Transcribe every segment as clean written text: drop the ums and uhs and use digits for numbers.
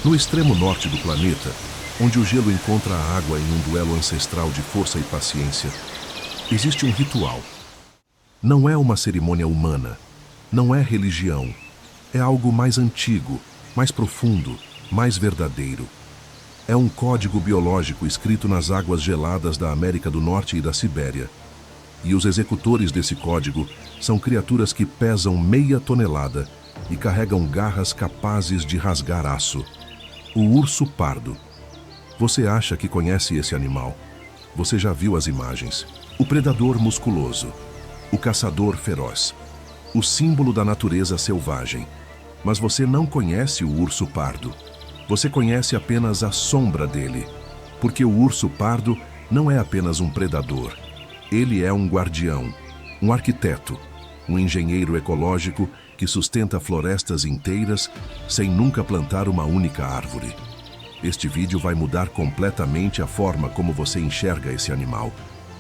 No extremo norte do planeta, onde o gelo encontra a água em um duelo ancestral de força e paciência, existe um ritual. Não é uma cerimônia humana, não é religião, é algo mais antigo, mais profundo, mais verdadeiro. É um código biológico escrito nas águas geladas da América do Norte e da Sibéria. E os executores desse código são criaturas que pesam meia tonelada e carregam garras capazes de rasgar aço. O urso pardo. Você acha que conhece esse animal? Você já viu as imagens. O predador musculoso. O caçador feroz. O símbolo da natureza selvagem. Mas você não conhece o urso pardo. Você conhece apenas a sombra dele. Porque o urso pardo não é apenas um predador. Ele é um guardião, um arquiteto, um engenheiro ecológico que sustenta florestas inteiras sem nunca plantar uma única árvore. Este vídeo vai mudar completamente a forma como você enxerga esse animal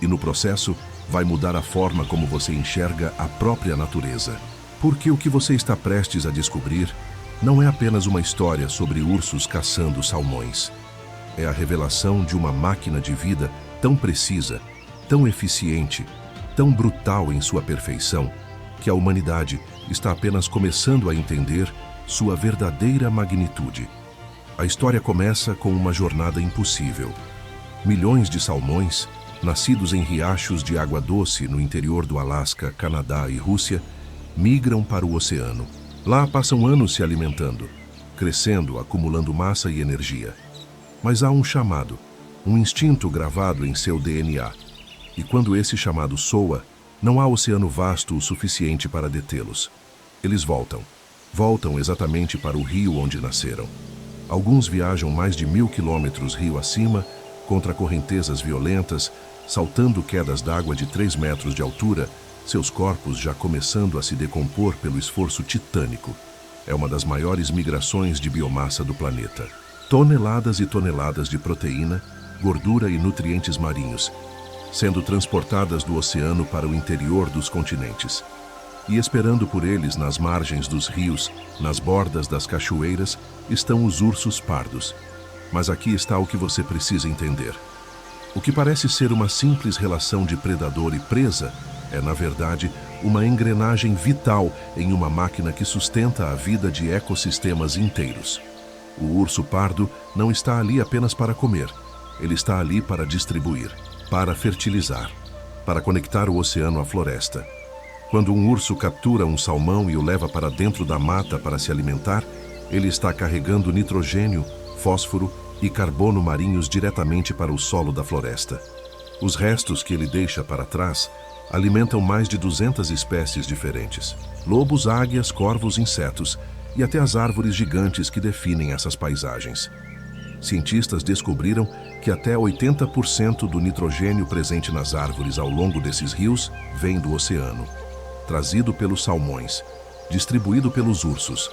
e, no processo, vai mudar a forma como você enxerga a própria natureza. Porque o que você está prestes a descobrir não é apenas uma história sobre ursos caçando salmões. É a revelação de uma máquina de vida tão precisa, tão eficiente, tão brutal em sua perfeição, que a humanidade está apenas começando a entender sua verdadeira magnitude. A história começa com uma jornada impossível. Milhões de salmões, nascidos em riachos de água doce no interior do Alasca, Canadá e Rússia, migram para o oceano. Lá passam anos se alimentando, crescendo, acumulando massa e energia. Mas há um chamado, um instinto gravado em seu DNA. E quando esse chamado soa, não há oceano vasto o suficiente para detê-los. Eles voltam. Voltam exatamente para o rio onde nasceram. Alguns viajam mais de 1000 quilômetros rio acima, contra correntezas violentas, saltando quedas d'água de 3 metros de altura, seus corpos já começando a se decompor pelo esforço titânico. É uma das maiores migrações de biomassa do planeta. Toneladas e toneladas de proteína, gordura e nutrientes marinhos, sendo transportadas do oceano para o interior dos continentes. E esperando por eles nas margens dos rios, nas bordas das cachoeiras, estão os ursos pardos. Mas aqui está o que você precisa entender. O que parece ser uma simples relação de predador e presa é, na verdade, uma engrenagem vital em uma máquina que sustenta a vida de ecossistemas inteiros. O urso pardo não está ali apenas para comer, ele está ali para distribuir, para fertilizar, para conectar o oceano à floresta. Quando um urso captura um salmão e o leva para dentro da mata para se alimentar, ele está carregando nitrogênio, fósforo e carbono marinhos diretamente para o solo da floresta. Os restos que ele deixa para trás alimentam mais de 200 espécies diferentes: lobos, águias, corvos, insetos e até as árvores gigantes que definem essas paisagens. Cientistas descobriram que até 80% do nitrogênio presente nas árvores ao longo desses rios vem do oceano, trazido pelos salmões, distribuído pelos ursos.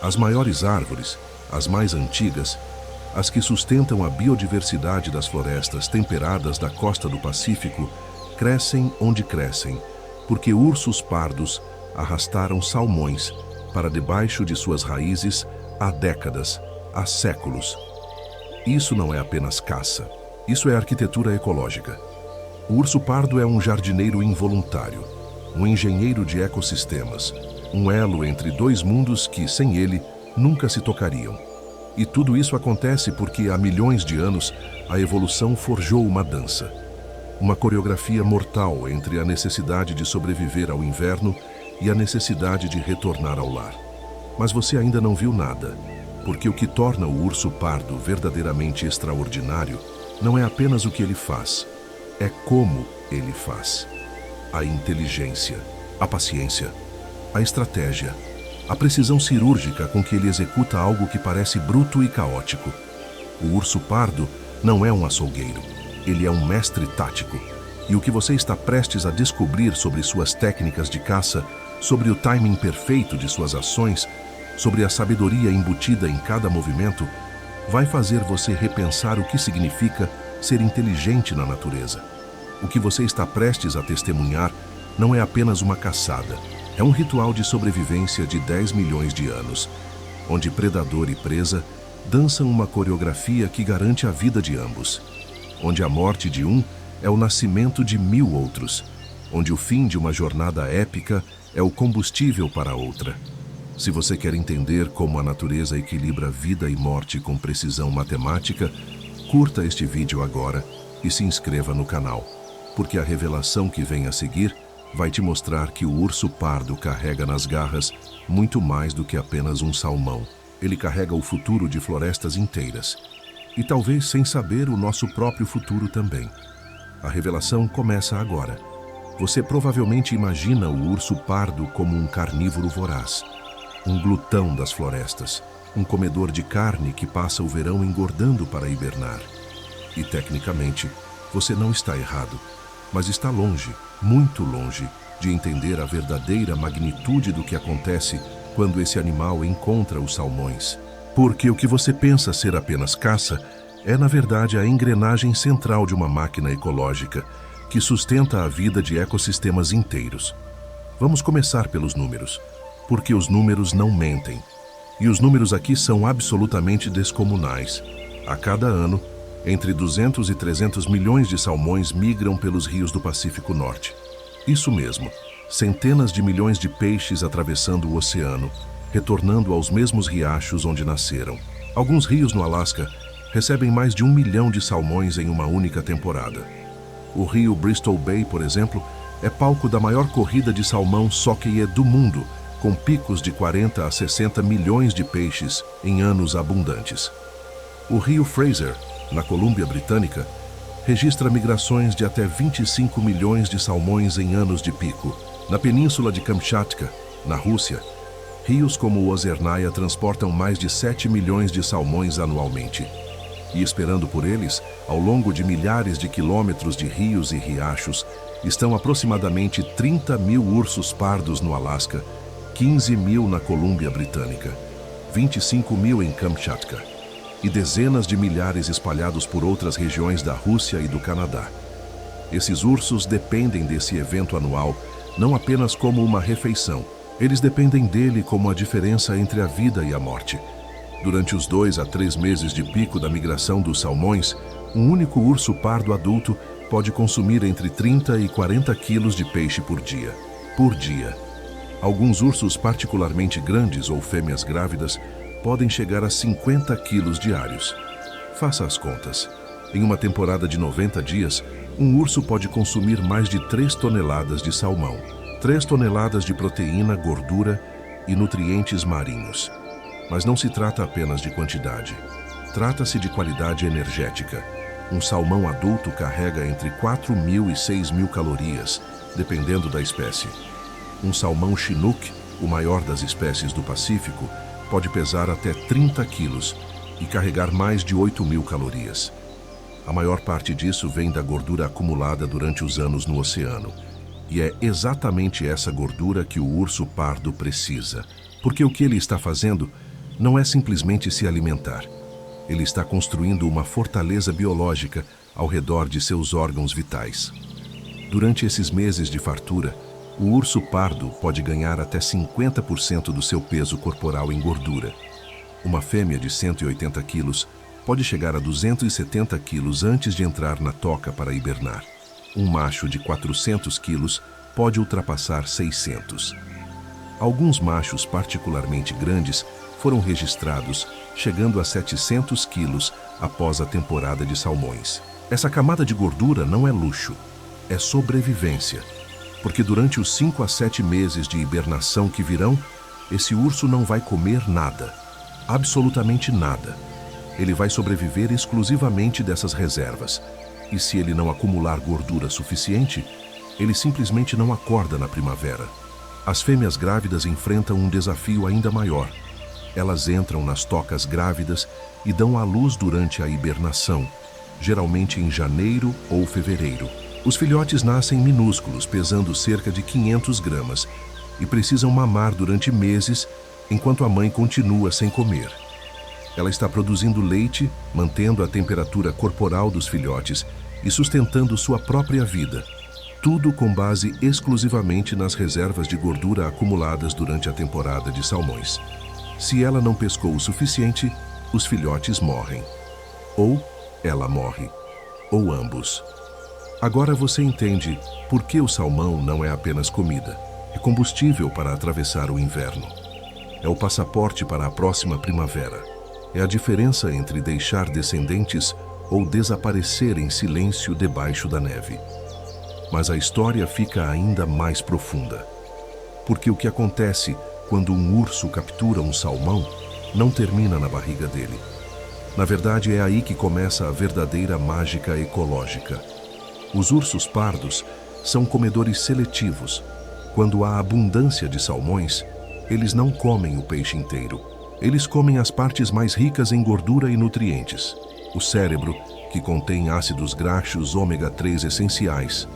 As maiores árvores, as mais antigas, as que sustentam a biodiversidade das florestas temperadas da costa do Pacífico, crescem onde crescem, porque ursos pardos arrastaram salmões para debaixo de suas raízes há décadas, há séculos. Isso não é apenas caça, isso é arquitetura ecológica. O urso pardo é um jardineiro involuntário, um engenheiro de ecossistemas, um elo entre dois mundos que, sem ele, nunca se tocariam. E tudo isso acontece porque há milhões de anos a evolução forjou uma dança. Uma coreografia mortal entre a necessidade de sobreviver ao inverno e a necessidade de retornar ao lar. Mas você ainda não viu nada, porque o que torna o urso pardo verdadeiramente extraordinário não é apenas o que ele faz, é como ele faz. A inteligência, a paciência, a estratégia, a precisão cirúrgica com que ele executa algo que parece bruto e caótico. O urso pardo não é um açougueiro, ele é um mestre tático. E o que você está prestes a descobrir sobre suas técnicas de caça, sobre o timing perfeito de suas ações, sobre a sabedoria embutida em cada movimento, vai fazer você repensar o que significa ser inteligente na natureza. O que você está prestes a testemunhar não é apenas uma caçada, é um ritual de sobrevivência de 10 milhões de anos, onde predador e presa dançam uma coreografia que garante a vida de ambos, onde a morte de um é o nascimento de 1000 outros, onde o fim de uma jornada épica é o combustível para a outra. Se você quer entender como a natureza equilibra vida e morte com precisão matemática, curta este vídeo agora e se inscreva no canal, porque a revelação que vem a seguir vai te mostrar que o urso pardo carrega nas garras muito mais do que apenas um salmão. Ele carrega o futuro de florestas inteiras. E talvez sem saber o nosso próprio futuro também. A revelação começa agora. Você provavelmente imagina o urso pardo como um carnívoro voraz, um glutão das florestas, um comedor de carne que passa o verão engordando para hibernar. E tecnicamente, você não está errado, mas está longe, muito longe, de entender a verdadeira magnitude do que acontece quando esse animal encontra os salmões. Porque o que você pensa ser apenas caça é, na verdade, a engrenagem central de uma máquina ecológica que sustenta a vida de ecossistemas inteiros. Vamos começar pelos números, porque os números não mentem. E os números aqui são absolutamente descomunais. A cada ano, entre 200 e 300 milhões de salmões migram pelos rios do Pacífico Norte. Isso mesmo, centenas de milhões de peixes atravessando o oceano, retornando aos mesmos riachos onde nasceram. Alguns rios no Alasca recebem mais de 1 milhão de salmões em uma única temporada. O rio Bristol Bay, por exemplo, é palco da maior corrida de salmão sockeye do mundo, com picos de 40 a 60 milhões de peixes em anos abundantes. O rio Fraser, na Colômbia Britânica, registra migrações de até 25 milhões de salmões em anos de pico. Na península de Kamchatka, na Rússia, rios como o Ozernaia transportam mais de 7 milhões de salmões anualmente. E esperando por eles, ao longo de milhares de quilômetros de rios e riachos, estão aproximadamente 30 mil ursos pardos no Alasca, 15 mil na Colômbia Britânica, 25 mil em Kamchatka e dezenas de milhares espalhados por outras regiões da Rússia e do Canadá. Esses ursos dependem desse evento anual não apenas como uma refeição, eles dependem dele como a diferença entre a vida e a morte. Durante os 2 a 3 meses de pico da migração dos salmões, um único urso pardo adulto pode consumir entre 30 e 40 quilos de peixe por dia. Alguns ursos particularmente grandes ou fêmeas grávidas podem chegar a 50 quilos diários. Faça as contas. Em uma temporada de 90 dias, um urso pode consumir mais de 3 toneladas de salmão, 3 toneladas de proteína, gordura e nutrientes marinhos. Mas não se trata apenas de quantidade. Trata-se de qualidade energética. Um salmão adulto carrega entre 4.000 e 6.000 calorias, dependendo da espécie. Um salmão Chinook, o maior das espécies do Pacífico, pode pesar até 30 quilos e carregar mais de 8.000 calorias. A maior parte disso vem da gordura acumulada durante os anos no oceano. E é exatamente essa gordura que o urso pardo precisa. Porque o que ele está fazendo não é simplesmente se alimentar. Ele está construindo uma fortaleza biológica ao redor de seus órgãos vitais. Durante esses meses de fartura, o urso pardo pode ganhar até 50% do seu peso corporal em gordura. Uma fêmea de 180 quilos pode chegar a 270 quilos antes de entrar na toca para hibernar. Um macho de 400 quilos pode ultrapassar 600. Alguns machos particularmente grandes foram registrados, chegando a 700 quilos após a temporada de salmões. Essa camada de gordura não é luxo, é sobrevivência. Porque durante os 5 a 7 meses de hibernação que virão, esse urso não vai comer nada, absolutamente nada. Ele vai sobreviver exclusivamente dessas reservas. E se ele não acumular gordura suficiente, ele simplesmente não acorda na primavera. As fêmeas grávidas enfrentam um desafio ainda maior. Elas entram nas tocas grávidas e dão à luz durante a hibernação, geralmente em janeiro ou fevereiro. Os filhotes nascem minúsculos, pesando cerca de 500 gramas, e precisam mamar durante meses, enquanto a mãe continua sem comer. Ela está produzindo leite, mantendo a temperatura corporal dos filhotes e sustentando sua própria vida. Tudo com base exclusivamente nas reservas de gordura acumuladas durante a temporada de salmões. Se ela não pescou o suficiente, os filhotes morrem. Ou ela morre, ou ambos. Agora você entende por que o salmão não é apenas comida. É combustível para atravessar o inverno. É o passaporte para a próxima primavera. É a diferença entre deixar descendentes ou desaparecer em silêncio debaixo da neve. Mas a história fica ainda mais profunda. Porque o que acontece quando um urso captura um salmão não termina na barriga dele. Na verdade, é aí que começa a verdadeira mágica ecológica. Os ursos pardos são comedores seletivos. Quando há abundância de salmões, eles não comem o peixe inteiro. Eles comem as partes mais ricas em gordura e nutrientes. O cérebro, que contém ácidos graxos ômega 3 essenciais.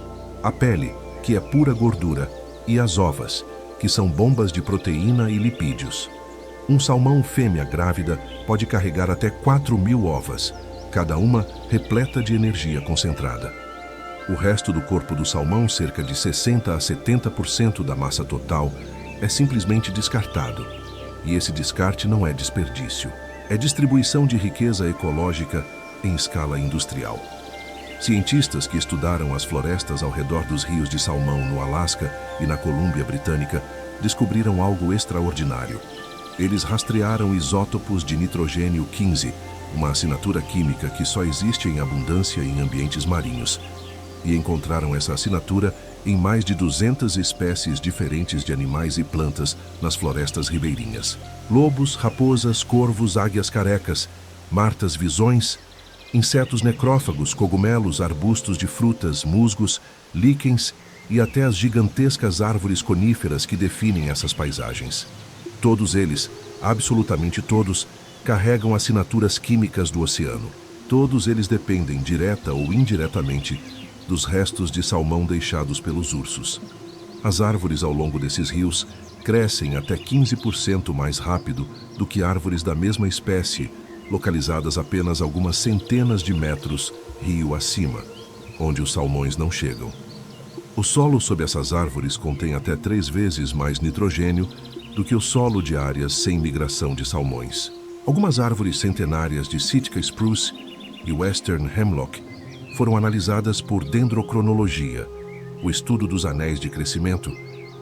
A pele, que é pura gordura. E as ovas, que são bombas de proteína e lipídios. Um salmão fêmea grávida pode carregar até 4.000 ovas, cada uma repleta de energia concentrada. O resto do corpo do salmão, cerca de 60% a 70% da massa total, é simplesmente descartado. E esse descarte não é desperdício. É distribuição de riqueza ecológica em escala industrial. Cientistas que estudaram as florestas ao redor dos rios de salmão no Alasca e na Colômbia Britânica descobriram algo extraordinário. Eles rastrearam isótopos de nitrogênio 15, uma assinatura química que só existe em abundância em ambientes marinhos, e encontraram essa assinatura em mais de 200 espécies diferentes de animais e plantas nas florestas ribeirinhas. Lobos, raposas, corvos, águias carecas, martas visões, insetos necrófagos, cogumelos, arbustos de frutas, musgos, líquens e até as gigantescas árvores coníferas que definem essas paisagens. Todos eles, absolutamente todos, carregam assinaturas químicas do oceano. Todos eles dependem, direta ou indiretamente, dos restos de salmão deixados pelos ursos. As árvores ao longo desses rios crescem até 15% mais rápido do que árvores da mesma espécie, localizadas apenas algumas centenas de metros rio acima, onde os salmões não chegam. O solo sob essas árvores contém até 3 vezes mais nitrogênio do que o solo de áreas sem migração de salmões. Algumas árvores centenárias de Sitka Spruce e Western Hemlock foram analisadas por dendrocronologia, o estudo dos anéis de crescimento,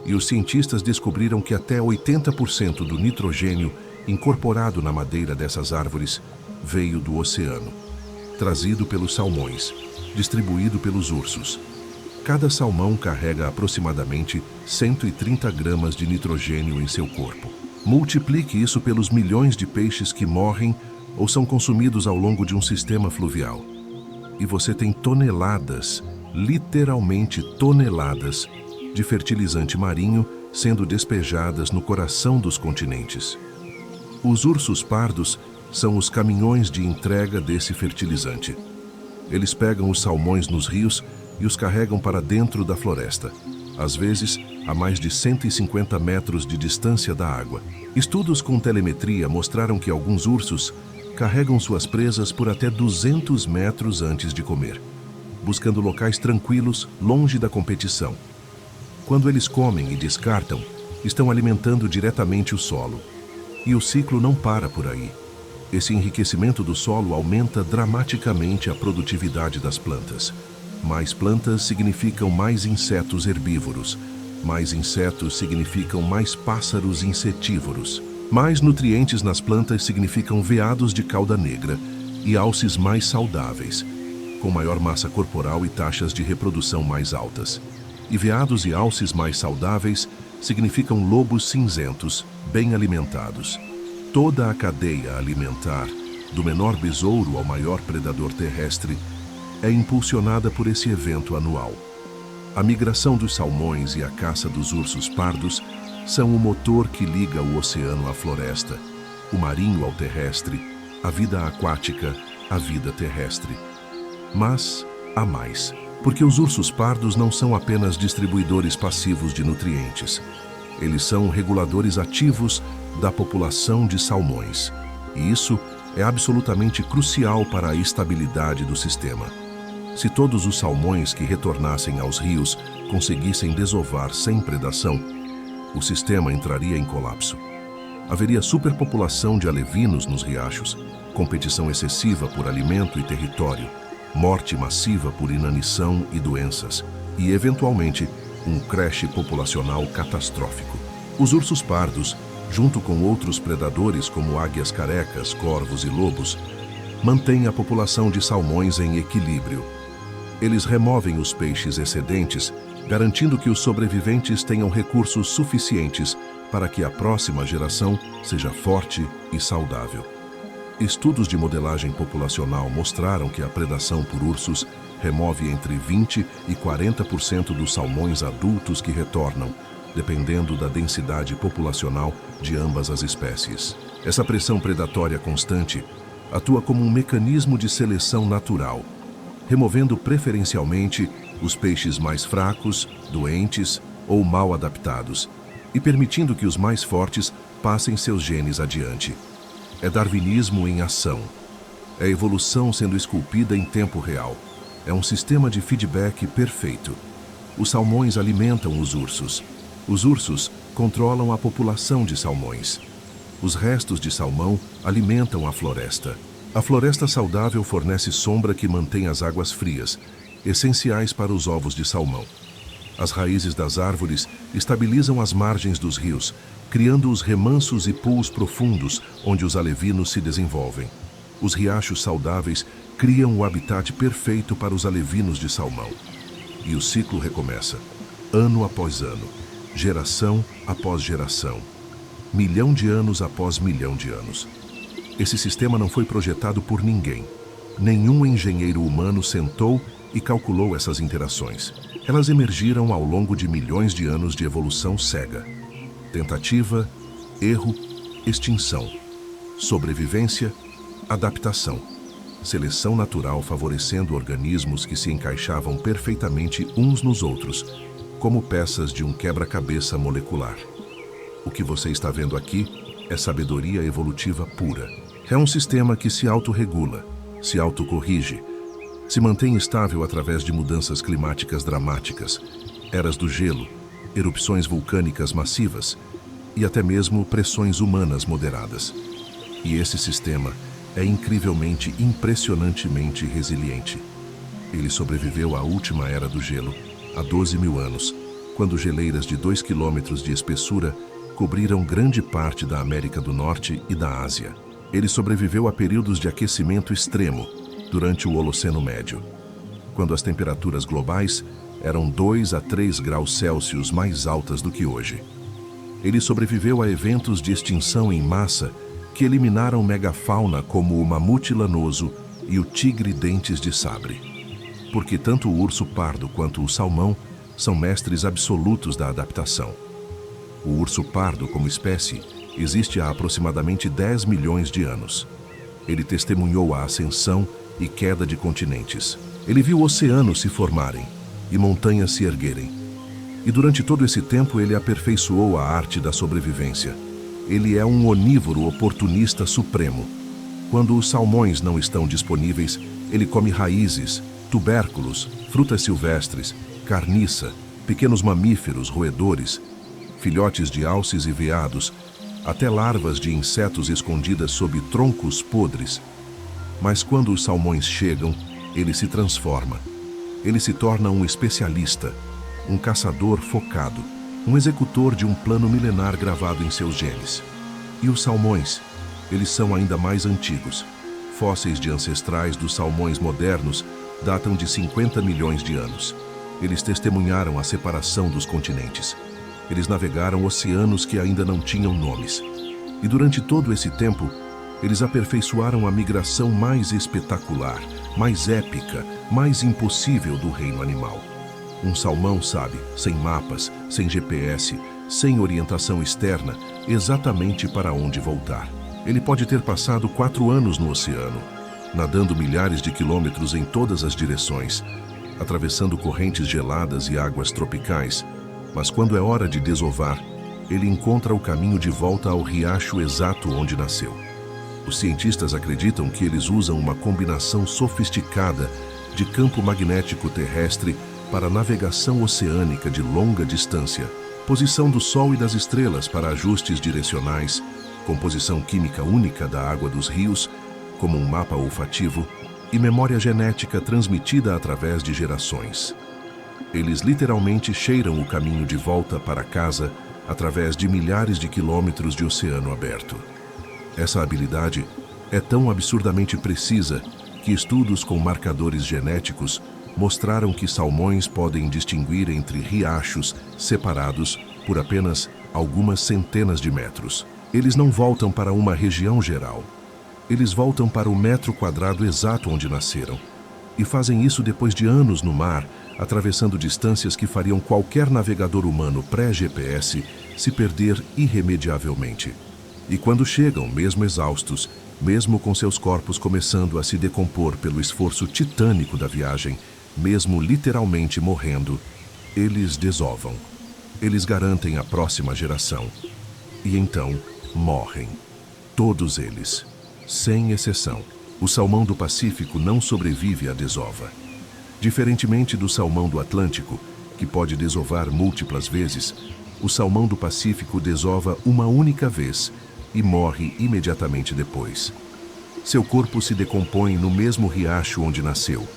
e os cientistas descobriram que até 80% do nitrogênio incorporado na madeira dessas árvores veio do oceano, trazido pelos salmões, distribuído pelos ursos. Cada salmão carrega aproximadamente 130 gramas de nitrogênio em seu corpo. Multiplique isso pelos milhões de peixes que morrem ou são consumidos ao longo de um sistema fluvial. E você tem toneladas, literalmente toneladas, de fertilizante marinho sendo despejadas no coração dos continentes. Os ursos pardos são os caminhões de entrega desse fertilizante. Eles pegam os salmões nos rios e os carregam para dentro da floresta, às vezes a mais de 150 metros de distância da água. Estudos com telemetria mostraram que alguns ursos carregam suas presas por até 200 metros antes de comer, buscando locais tranquilos, longe da competição. Quando eles comem e descartam, estão alimentando diretamente o solo. E o ciclo não para por aí. Esse enriquecimento do solo aumenta dramaticamente a produtividade das plantas. Mais plantas significam mais insetos herbívoros. Mais insetos significam mais pássaros insetívoros. Mais nutrientes nas plantas significam veados de cauda negra e alces mais saudáveis, com maior massa corporal e taxas de reprodução mais altas. E veados e alces mais saudáveis significam lobos cinzentos, bem alimentados. Toda a cadeia alimentar, do menor besouro ao maior predador terrestre, é impulsionada por esse evento anual. A migração dos salmões e a caça dos ursos pardos são o motor que liga o oceano à floresta, o marinho ao terrestre, a vida aquática à vida terrestre. Mas há mais, porque os ursos pardos não são apenas distribuidores passivos de nutrientes. Eles são reguladores ativos da população de salmões. E isso é absolutamente crucial para a estabilidade do sistema. Se todos os salmões que retornassem aos rios conseguissem desovar sem predação, o sistema entraria em colapso. Haveria superpopulação de alevinos nos riachos, competição excessiva por alimento e território, morte massiva por inanição e doenças, e, eventualmente, um crash populacional catastrófico. Os ursos pardos, junto com outros predadores como águias carecas, corvos e lobos, mantêm a população de salmões em equilíbrio. Eles removem os peixes excedentes, garantindo que os sobreviventes tenham recursos suficientes para que a próxima geração seja forte e saudável. Estudos de modelagem populacional mostraram que a predação por ursos remove entre 20% e 40% dos salmões adultos que retornam, dependendo da densidade populacional de ambas as espécies. Essa pressão predatória constante atua como um mecanismo de seleção natural, removendo preferencialmente os peixes mais fracos, doentes ou mal adaptados, e permitindo que os mais fortes passem seus genes adiante. É darwinismo em ação. É a evolução sendo esculpida em tempo real. É um sistema de feedback perfeito. Os salmões alimentam os ursos. Os ursos controlam a população de salmões. Os restos de salmão alimentam a floresta. A floresta saudável fornece sombra que mantém as águas frias, essenciais para os ovos de salmão. As raízes das árvores estabilizam as margens dos rios, criando os remansos e pools profundos onde os alevinos se desenvolvem. Os riachos saudáveis criam o habitat perfeito para os alevinos de salmão. E o ciclo recomeça, ano após ano, geração após geração, milhão de anos após milhão de anos. Esse sistema não foi projetado por ninguém. Nenhum engenheiro humano sentou e calculou essas interações. Elas emergiram ao longo de milhões de anos de evolução cega. Tentativa, erro, extinção, sobrevivência, adaptação, seleção natural favorecendo organismos que se encaixavam perfeitamente uns nos outros, como peças de um quebra-cabeça molecular. O que você está vendo aqui é sabedoria evolutiva pura. É um sistema que se autorregula, se autocorrige, se mantém estável através de mudanças climáticas dramáticas, eras do gelo, erupções vulcânicas massivas e até mesmo pressões humanas moderadas. E esse sistema é incrivelmente, impressionantemente resiliente. Ele sobreviveu à última era do gelo, há 12 mil anos, quando geleiras de 2 quilômetros de espessura cobriram grande parte da América do Norte e da Ásia. Ele sobreviveu a períodos de aquecimento extremo durante o Holoceno Médio, quando as temperaturas globais eram 2 a 3 graus Celsius mais altas do que hoje. Ele sobreviveu a eventos de extinção em massa que eliminaram megafauna como o mamute lanoso e o tigre dentes de sabre. Porque tanto o urso pardo quanto o salmão são mestres absolutos da adaptação. O urso pardo, como espécie, existe há aproximadamente 10 milhões de anos. Ele testemunhou a ascensão e queda de continentes. Ele viu oceanos se formarem e montanhas se erguerem. E durante todo esse tempo ele aperfeiçoou a arte da sobrevivência. Ele é um onívoro oportunista supremo. Quando os salmões não estão disponíveis, ele come raízes, tubérculos, frutas silvestres, carniça, pequenos mamíferos, roedores, filhotes de alces e veados, até larvas de insetos escondidas sob troncos podres. Mas quando os salmões chegam, ele se transforma. Ele se torna um especialista, um caçador focado, um executor de um plano milenar gravado em seus genes. E os salmões, eles são ainda mais antigos. Fósseis de ancestrais dos salmões modernos datam de 50 milhões de anos. Eles testemunharam a separação dos continentes. Eles navegaram oceanos que ainda não tinham nomes. E durante todo esse tempo, eles aperfeiçoaram a migração mais espetacular, mais épica, mais impossível do reino animal. Um salmão sabe, sem mapas, sem GPS, sem orientação externa, exatamente para onde voltar. Ele pode ter passado 4 anos no oceano, nadando milhares de quilômetros em todas as direções, atravessando correntes geladas e águas tropicais, mas quando é hora de desovar, ele encontra o caminho de volta ao riacho exato onde nasceu. Os cientistas acreditam que eles usam uma combinação sofisticada de campo magnético terrestre para navegação oceânica de longa distância, posição do Sol e das estrelas para ajustes direcionais, composição química única da água dos rios como um mapa olfativo, e memória genética transmitida através de gerações. Eles literalmente cheiram o caminho de volta para casa através de milhares de quilômetros de oceano aberto. Essa habilidade é tão absurdamente precisa que estudos com marcadores genéticos mostraram que salmões podem distinguir entre riachos separados por apenas algumas centenas de metros. Eles não voltam para uma região geral. Eles voltam para o metro quadrado exato onde nasceram. E fazem isso depois de anos no mar, atravessando distâncias que fariam qualquer navegador humano pré-GPS se perder irremediavelmente. E quando chegam, mesmo exaustos, mesmo com seus corpos começando a se decompor pelo esforço titânico da viagem, mesmo literalmente morrendo, eles desovam. Eles garantem a próxima geração. E então morrem. Todos eles, sem exceção. O salmão do Pacífico não sobrevive à desova. Diferentemente do salmão do Atlântico, que pode desovar múltiplas vezes, o salmão do Pacífico desova uma única vez e morre imediatamente depois. Seu corpo se decompõe no mesmo riacho onde nasceu,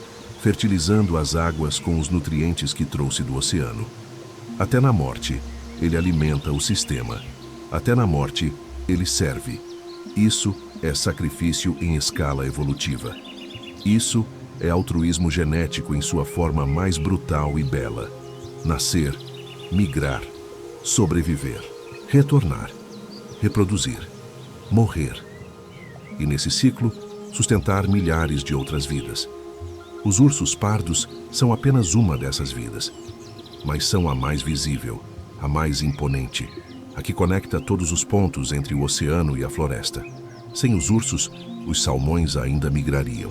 fertilizando as águas com os nutrientes que trouxe do oceano. Até na morte, ele alimenta o sistema. Até na morte, ele serve. Isso é sacrifício em escala evolutiva. Isso é altruísmo genético em sua forma mais brutal e bela. Nascer, migrar, sobreviver, retornar, reproduzir, morrer. E nesse ciclo, sustentar milhares de outras vidas. Os ursos pardos são apenas uma dessas vidas, mas são a mais visível, a mais imponente, a que conecta todos os pontos entre o oceano e a floresta. Sem os ursos, os salmões ainda migrariam,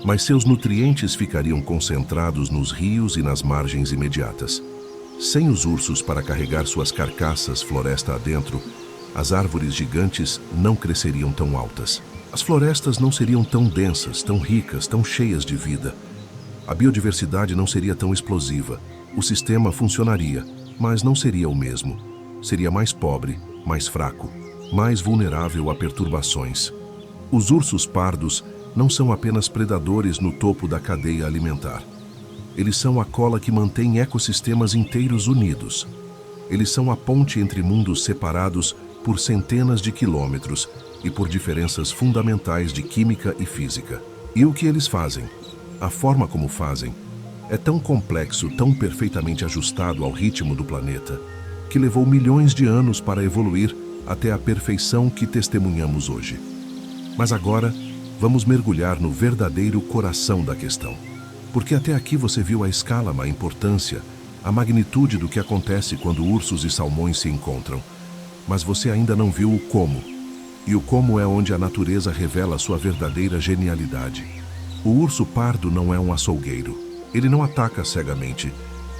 mas seus nutrientes ficariam concentrados nos rios e nas margens imediatas. Sem os ursos para carregar suas carcaças floresta adentro, as árvores gigantes não cresceriam tão altas. As florestas não seriam tão densas, tão ricas, tão cheias de vida. A biodiversidade não seria tão explosiva. O sistema funcionaria, mas não seria o mesmo. Seria mais pobre, mais fraco, mais vulnerável a perturbações. Os ursos pardos não são apenas predadores no topo da cadeia alimentar. Eles são a cola que mantém ecossistemas inteiros unidos. Eles são a ponte entre mundos separados por centenas de quilômetros e por diferenças fundamentais de química e física. E o que eles fazem? A forma como fazem é tão complexo, tão perfeitamente ajustado ao ritmo do planeta, que levou milhões de anos para evoluir até a perfeição que testemunhamos hoje. Mas agora, vamos mergulhar no verdadeiro coração da questão. Porque até aqui você viu a escala, a importância, a magnitude do que acontece quando ursos e salmões se encontram. Mas você ainda não viu o como. E o como é onde a natureza revela sua verdadeira genialidade. O urso pardo não é um açougueiro. Ele não ataca cegamente.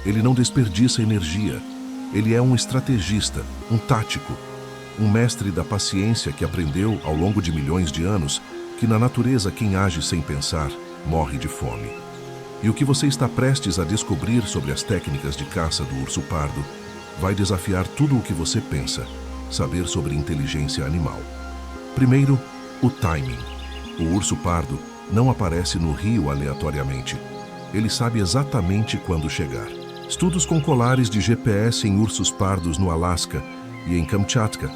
Ele não desperdiça energia. Ele é um estrategista, um tático, um mestre da paciência que aprendeu, ao longo de milhões de anos, que na natureza quem age sem pensar morre de fome. E o que você está prestes a descobrir sobre as técnicas de caça do urso pardo vai desafiar tudo o que você pensa saber sobre inteligência animal. Primeiro, o timing. O urso pardo não aparece no rio aleatoriamente. Ele sabe exatamente quando chegar. Estudos com colares de GPS em ursos pardos no Alasca e em Kamchatka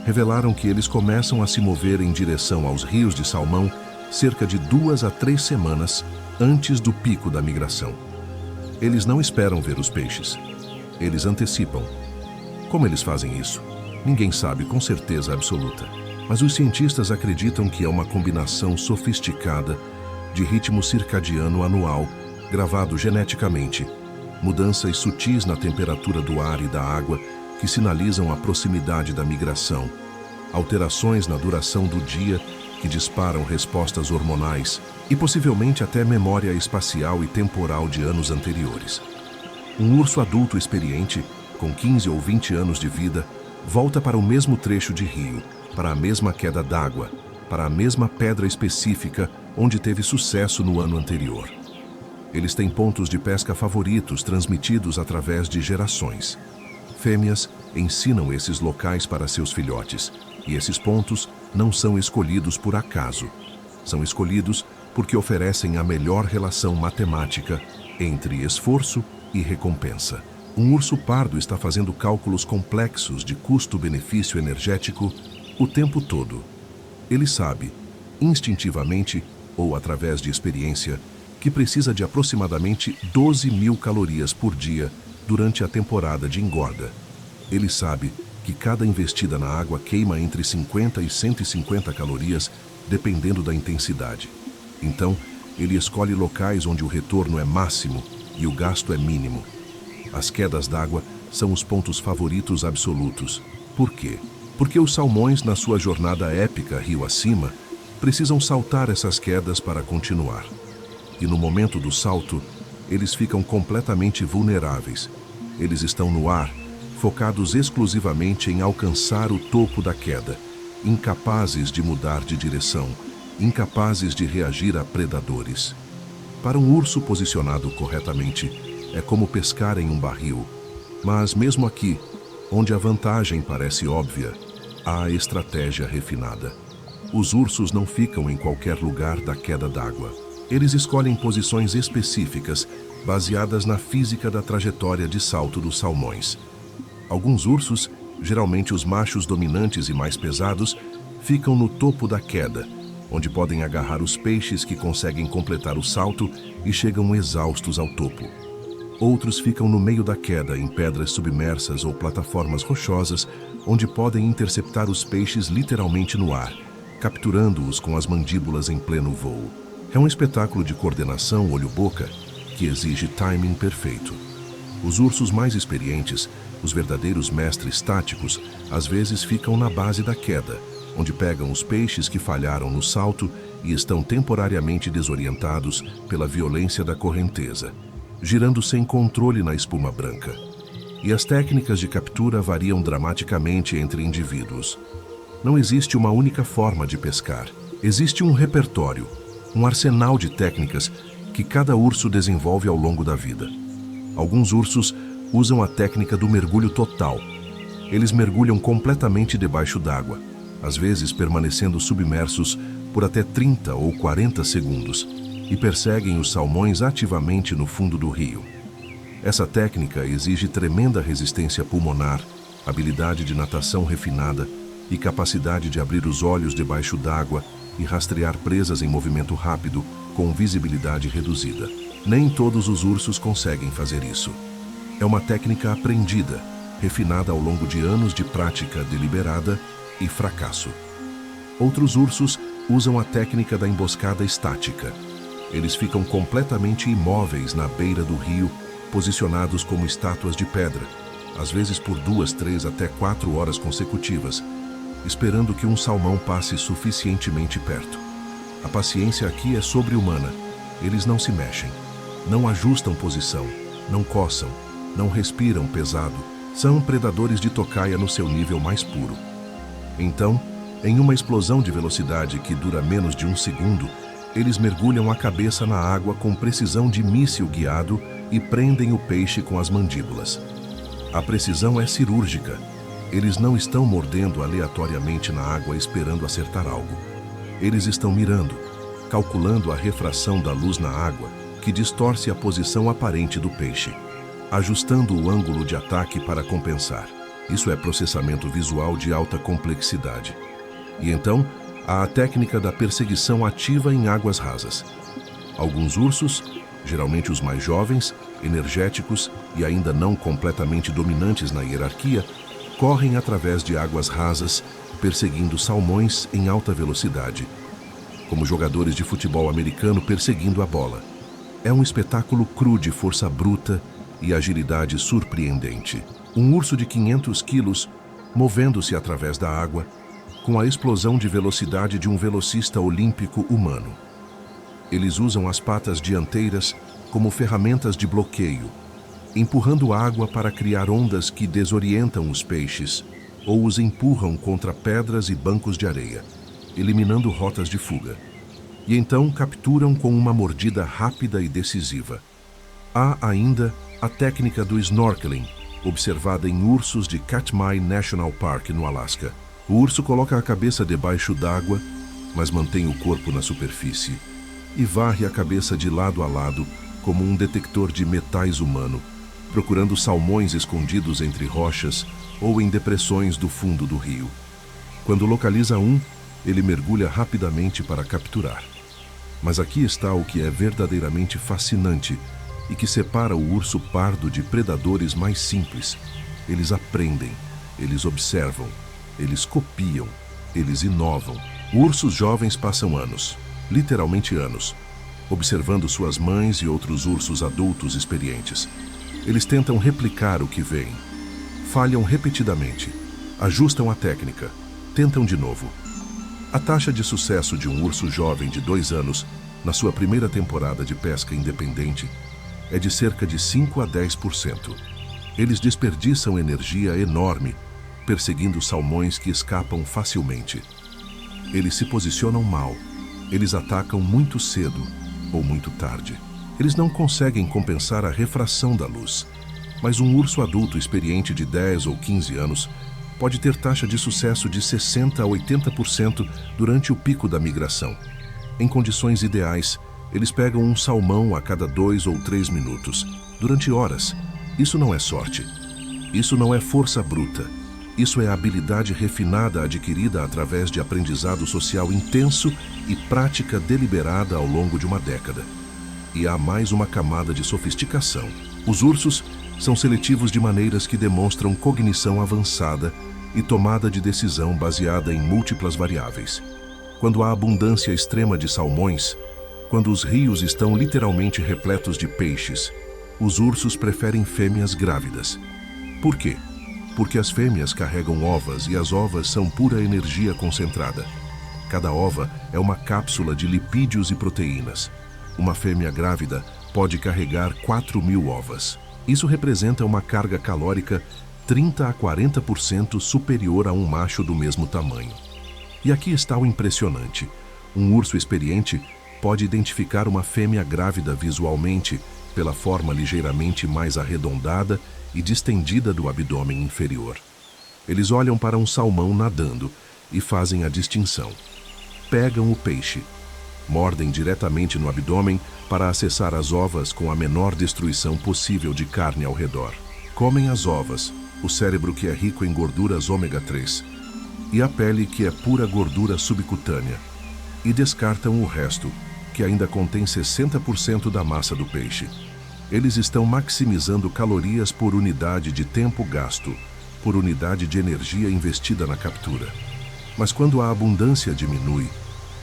revelaram que eles começam a se mover em direção aos rios de salmão cerca de 2 a 3 semanas antes do pico da migração. Eles não esperam ver os peixes. Eles antecipam. Como eles fazem isso? Ninguém sabe com certeza absoluta. Mas os cientistas acreditam que é uma combinação sofisticada de ritmo circadiano anual, gravado geneticamente, mudanças sutis na temperatura do ar e da água que sinalizam a proximidade da migração, alterações na duração do dia que disparam respostas hormonais e possivelmente até memória espacial e temporal de anos anteriores. Um urso adulto experiente, com 15 ou 20 anos de vida, volta para o mesmo trecho de rio, para a mesma queda d'água, para a mesma pedra específica onde teve sucesso no ano anterior. Eles têm pontos de pesca favoritos transmitidos através de gerações. Fêmeas ensinam esses locais para seus filhotes, e esses pontos não são escolhidos por acaso. São escolhidos porque oferecem a melhor relação matemática entre esforço e recompensa. Um urso pardo está fazendo cálculos complexos de custo-benefício energético o tempo todo. Ele sabe, instintivamente ou através de experiência, que precisa de aproximadamente 12.000 calorias por dia durante a temporada de engorda. Ele sabe que cada investida na água queima entre 50 e 150 calorias, dependendo da intensidade. Então, ele escolhe locais onde o retorno é máximo e o gasto é mínimo. As quedas d'água são os pontos favoritos absolutos. Por quê? Porque os salmões, na sua jornada épica rio acima, precisam saltar essas quedas para continuar. E no momento do salto, eles ficam completamente vulneráveis. Eles estão no ar, focados exclusivamente em alcançar o topo da queda, incapazes de mudar de direção, incapazes de reagir a predadores. Para um urso posicionado corretamente, é como pescar em um barril. Mas mesmo aqui, onde a vantagem parece óbvia, há a estratégia refinada. Os ursos não ficam em qualquer lugar da queda d'água. Eles escolhem posições específicas, baseadas na física da trajetória de salto dos salmões. Alguns ursos, geralmente os machos dominantes e mais pesados, ficam no topo da queda, onde podem agarrar os peixes que conseguem completar o salto e chegam exaustos ao topo. Outros ficam no meio da queda, em pedras submersas ou plataformas rochosas, onde podem interceptar os peixes literalmente no ar, capturando-os com as mandíbulas em pleno voo. É um espetáculo de coordenação olho-boca que exige timing perfeito. Os ursos mais experientes, os verdadeiros mestres táticos, às vezes ficam na base da queda, onde pegam os peixes que falharam no salto e estão temporariamente desorientados pela violência da correnteza, girando sem controle na espuma branca. E as técnicas de captura variam dramaticamente entre indivíduos. Não existe uma única forma de pescar. Existe um repertório, um arsenal de técnicas que cada urso desenvolve ao longo da vida. Alguns ursos usam a técnica do mergulho total. Eles mergulham completamente debaixo d'água, às vezes permanecendo submersos por até 30 ou 40 segundos, e perseguem os salmões ativamente no fundo do rio. Essa técnica exige tremenda resistência pulmonar, habilidade de natação refinada e capacidade de abrir os olhos debaixo d'água e rastrear presas em movimento rápido com visibilidade reduzida. Nem todos os ursos conseguem fazer isso. É uma técnica aprendida, refinada ao longo de anos de prática deliberada e fracasso. Outros ursos usam a técnica da emboscada estática. Eles ficam completamente imóveis na beira do rio, posicionados como estátuas de pedra, às vezes por 2, 3 até 4 horas consecutivas, esperando que um salmão passe suficientemente perto. A paciência aqui é sobre-humana. Eles não se mexem, não ajustam posição, não coçam, não respiram pesado. São predadores de tocaia no seu nível mais puro. Então, em uma explosão de velocidade que dura menos de 1 segundo, eles mergulham a cabeça na água com precisão de míssil guiado e prendem o peixe com as mandíbulas. A precisão é cirúrgica. Eles não estão mordendo aleatoriamente na água esperando acertar algo. Eles estão mirando, calculando a refração da luz na água, que distorce a posição aparente do peixe, ajustando o ângulo de ataque para compensar. Isso é processamento visual de alta complexidade. E então, há a técnica da perseguição ativa em águas rasas. Alguns ursos, geralmente os mais jovens, energéticos e ainda não completamente dominantes na hierarquia, correm através de águas rasas, perseguindo salmões em alta velocidade, como jogadores de futebol americano perseguindo a bola. É um espetáculo cru de força bruta e agilidade surpreendente. Um urso de 500 quilos, movendo-se através da água, com a explosão de velocidade de um velocista olímpico humano. Eles usam as patas dianteiras como ferramentas de bloqueio, empurrando água para criar ondas que desorientam os peixes ou os empurram contra pedras e bancos de areia, eliminando rotas de fuga. E então capturam com uma mordida rápida e decisiva. Há ainda a técnica do snorkeling, observada em ursos de Katmai National Park, no Alasca. O urso coloca a cabeça debaixo d'água mas mantém o corpo na superfície e varre a cabeça de lado a lado como um detector de metais humano, procurando salmões escondidos entre rochas ou em depressões do fundo do rio. Quando localiza um, ele mergulha rapidamente para capturar. Mas aqui está o que é verdadeiramente fascinante e que separa o urso pardo de predadores mais simples. Eles aprendem, eles observam, eles copiam, eles inovam. Ursos jovens passam anos, literalmente anos, observando suas mães e outros ursos adultos experientes. Eles tentam replicar o que veem. Falham repetidamente, ajustam a técnica, tentam de novo. A taxa de sucesso de um urso jovem de 2 anos, na sua primeira temporada de pesca independente, é de cerca de 5 a 10%. Eles desperdiçam energia enorme, perseguindo salmões que escapam facilmente. Eles se posicionam mal, eles atacam muito cedo ou muito tarde. Eles não conseguem compensar a refração da luz, mas um urso adulto experiente de 10 ou 15 anos pode ter taxa de sucesso de 60% a 80% durante o pico da migração. Em condições ideais, eles pegam um salmão a cada 2 ou 3 minutos, durante horas. Isso não é sorte. Isso não é força bruta. Isso é habilidade refinada adquirida através de aprendizado social intenso e prática deliberada ao longo de uma década. E há mais uma camada de sofisticação. Os ursos são seletivos de maneiras que demonstram cognição avançada e tomada de decisão baseada em múltiplas variáveis. Quando há abundância extrema de salmões, quando os rios estão literalmente repletos de peixes, os ursos preferem fêmeas grávidas. Por quê? Porque as fêmeas carregam ovas e as ovas são pura energia concentrada. Cada ova é uma cápsula de lipídios e proteínas. Uma fêmea grávida pode carregar 4.000 ovas. Isso representa uma carga calórica 30 a 40% superior a um macho do mesmo tamanho. E aqui está o impressionante. Um urso experiente pode identificar uma fêmea grávida visualmente pela forma ligeiramente mais arredondada e distendida do abdômen inferior. Eles olham para um salmão nadando e fazem a distinção. Pegam o peixe, mordem diretamente no abdômen para acessar as ovas com a menor destruição possível de carne ao redor. Comem as ovas, o cérebro que é rico em gorduras ômega 3 e a pele que é pura gordura subcutânea, e descartam o resto, que ainda contém 60% da massa do peixe. Eles estão maximizando calorias por unidade de tempo gasto, por unidade de energia investida na captura. Mas quando a abundância diminui,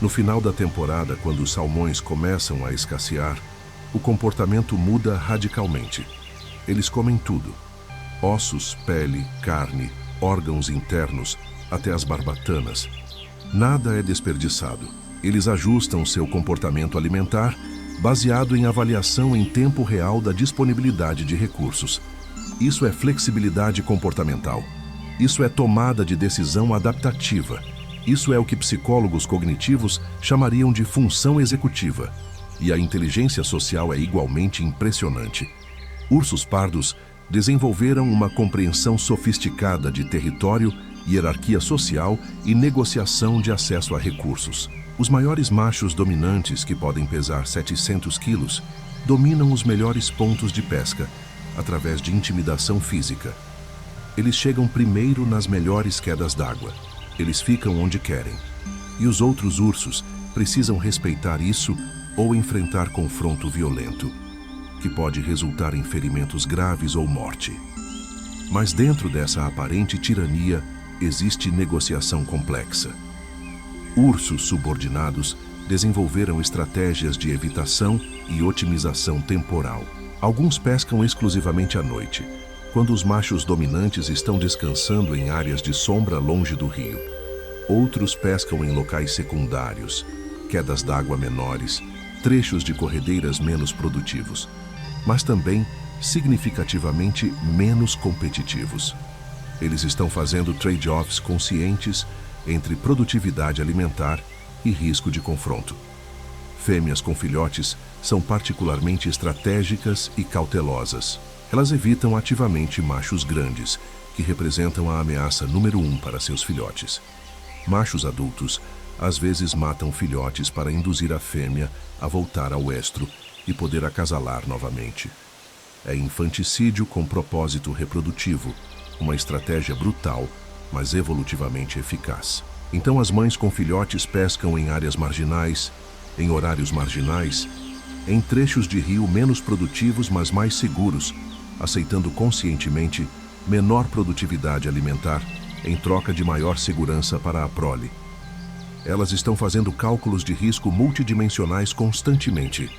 no final da temporada, quando os salmões começam a escassear, o comportamento muda radicalmente. Eles comem tudo: ossos, pele, carne, órgãos internos, até as barbatanas. Nada é desperdiçado. Eles ajustam seu comportamento alimentar baseado em avaliação em tempo real da disponibilidade de recursos. Isso é flexibilidade comportamental. Isso é tomada de decisão adaptativa. Isso é o que psicólogos cognitivos chamariam de função executiva. E a inteligência social é igualmente impressionante. Ursos pardos desenvolveram uma compreensão sofisticada de território, hierarquia social e negociação de acesso a recursos. Os maiores machos dominantes, que podem pesar 700 quilos, dominam os melhores pontos de pesca, através de intimidação física. Eles chegam primeiro nas melhores quedas d'água. Eles ficam onde querem. E os outros ursos precisam respeitar isso ou enfrentar confronto violento, que pode resultar em ferimentos graves ou morte. Mas dentro dessa aparente tirania, existe negociação complexa. Ursos subordinados desenvolveram estratégias de evitação e otimização temporal. Alguns pescam exclusivamente à noite, quando os machos dominantes estão descansando em áreas de sombra longe do rio. Outros pescam em locais secundários, quedas d'água menores, trechos de corredeiras menos produtivos, mas também significativamente menos competitivos. Eles estão fazendo trade-offs conscientes entre produtividade alimentar e risco de confronto. Fêmeas com filhotes são particularmente estratégicas e cautelosas. Elas evitam ativamente machos grandes, que representam a ameaça número 1 para seus filhotes. Machos adultos às vezes matam filhotes para induzir a fêmea a voltar ao estro e poder acasalar novamente. É infanticídio com propósito reprodutivo, uma estratégia brutal, mas evolutivamente eficaz. Então as mães com filhotes pescam em áreas marginais, em horários marginais, em trechos de rio menos produtivos, mas mais seguros, aceitando conscientemente menor produtividade alimentar em troca de maior segurança para a prole. Elas estão fazendo cálculos de risco multidimensionais constantemente,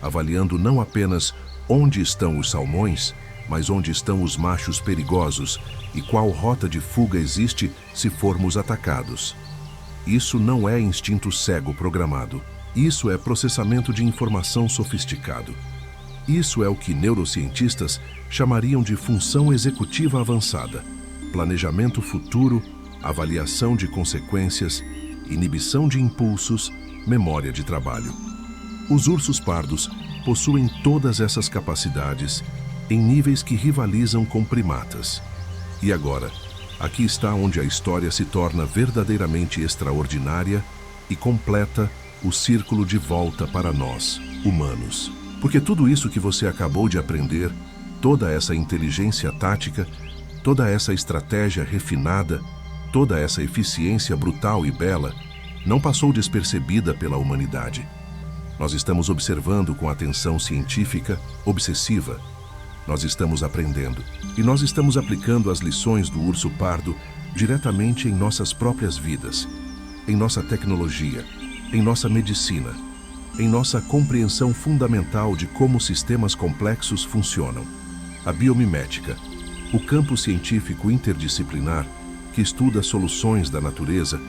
avaliando não apenas onde estão os salmões, mas onde estão os machos perigosos e qual rota de fuga existe se formos atacados. Isso não é instinto cego programado. Isso é processamento de informação sofisticado. Isso é o que neurocientistas chamariam de função executiva avançada, planejamento futuro, avaliação de consequências, inibição de impulsos, memória de trabalho. Os ursos pardos possuem todas essas capacidades em níveis que rivalizam com primatas. E agora, aqui está onde a história se torna verdadeiramente extraordinária e completa o círculo de volta para nós, humanos. Porque tudo isso que você acabou de aprender, toda essa inteligência tática, toda essa estratégia refinada, toda essa eficiência brutal e bela, não passou despercebida pela humanidade. Nós estamos observando com atenção científica, obsessiva. Nós estamos aprendendo. E nós estamos aplicando as lições do urso pardo diretamente em nossas próprias vidas, em nossa tecnologia, em nossa medicina, em nossa compreensão fundamental de como sistemas complexos funcionam. A biomimética, o campo científico interdisciplinar que estuda soluções da natureza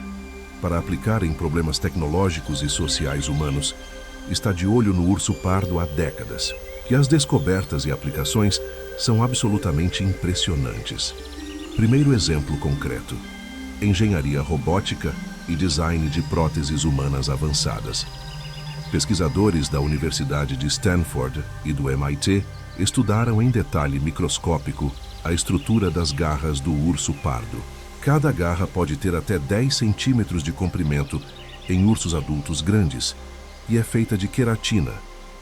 para aplicar em problemas tecnológicos e sociais humanos, está de olho no urso pardo há décadas. E as descobertas e aplicações são absolutamente impressionantes. Primeiro exemplo concreto: engenharia robótica e design de próteses humanas avançadas. Pesquisadores da Universidade de Stanford e do MIT estudaram em detalhe microscópico a estrutura das garras do urso pardo. Cada garra pode ter até 10 centímetros de comprimento em ursos adultos grandes e é feita de queratina,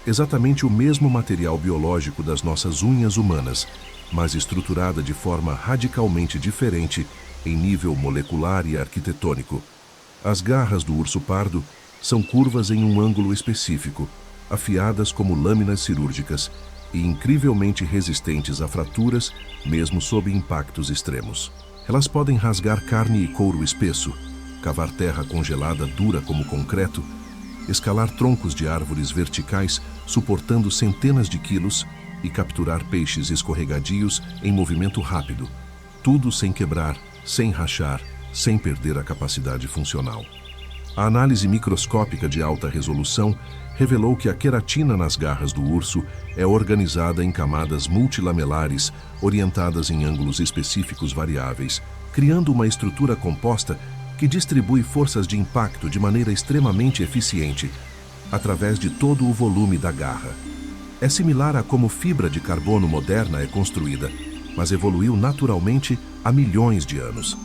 exatamente o mesmo material biológico das nossas unhas humanas, mas estruturada de forma radicalmente diferente em nível molecular e arquitetônico. As garras do urso pardo são curvas em um ângulo específico, afiadas como lâminas cirúrgicas e incrivelmente resistentes a fraturas, mesmo sob impactos extremos. Elas podem rasgar carne e couro espesso, cavar terra congelada dura como concreto, escalar troncos de árvores verticais suportando centenas de quilos e capturar peixes escorregadios em movimento rápido, tudo sem quebrar, sem rachar, sem perder a capacidade funcional. A análise microscópica de alta resolução revelou que a queratina nas garras do urso é organizada em camadas multilamelares orientadas em ângulos específicos variáveis, criando uma estrutura composta que distribui forças de impacto de maneira extremamente eficiente através de todo o volume da garra. É similar a como fibra de carbono moderna é construída, mas evoluiu naturalmente há milhões de anos.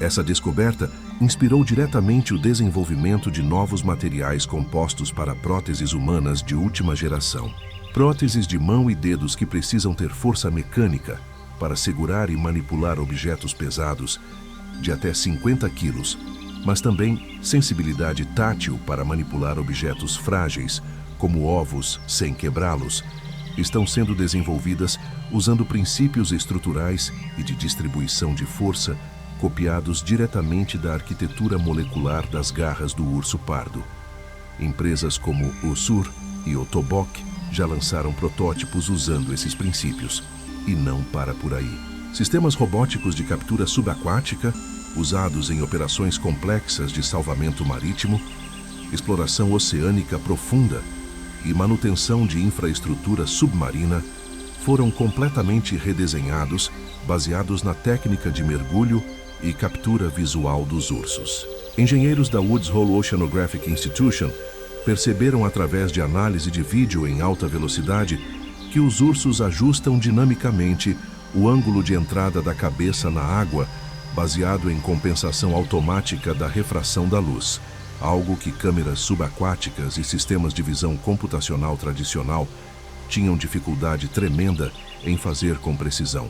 Essa descoberta inspirou diretamente o desenvolvimento de novos materiais compostos para próteses humanas de última geração. Próteses de mão e dedos que precisam ter força mecânica para segurar e manipular objetos pesados de até 50 quilos, mas também sensibilidade tátil para manipular objetos frágeis, como ovos, sem quebrá-los, estão sendo desenvolvidas usando princípios estruturais e de distribuição de força copiados diretamente da arquitetura molecular das garras do urso pardo. Empresas como o Sur e o Tobok já lançaram protótipos usando esses princípios. E não para por aí. Sistemas robóticos de captura subaquática, usados em operações complexas de salvamento marítimo, exploração oceânica profunda e manutenção de infraestrutura submarina, foram completamente redesenhados, baseados na técnica de mergulho e captura visual dos ursos. Engenheiros da Woods Hole Oceanographic Institution perceberam através de análise de vídeo em alta velocidade que os ursos ajustam dinamicamente o ângulo de entrada da cabeça na água, baseado em compensação automática da refração da luz. algo que câmeras subaquáticas e sistemas de visão computacional tradicional tinham dificuldade tremenda em fazer com precisão.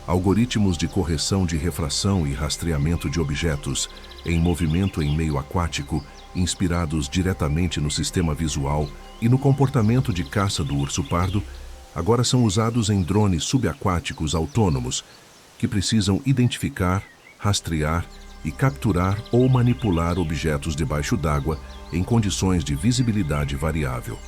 Algoritmos de correção de refração e rastreamento de objetos em movimento em meio aquático, inspirados diretamente no sistema visual e no comportamento de caça do urso-pardo, agora são usados em drones subaquáticos autônomos que precisam identificar, rastrear e capturar ou manipular objetos debaixo d'água em condições de visibilidade variável.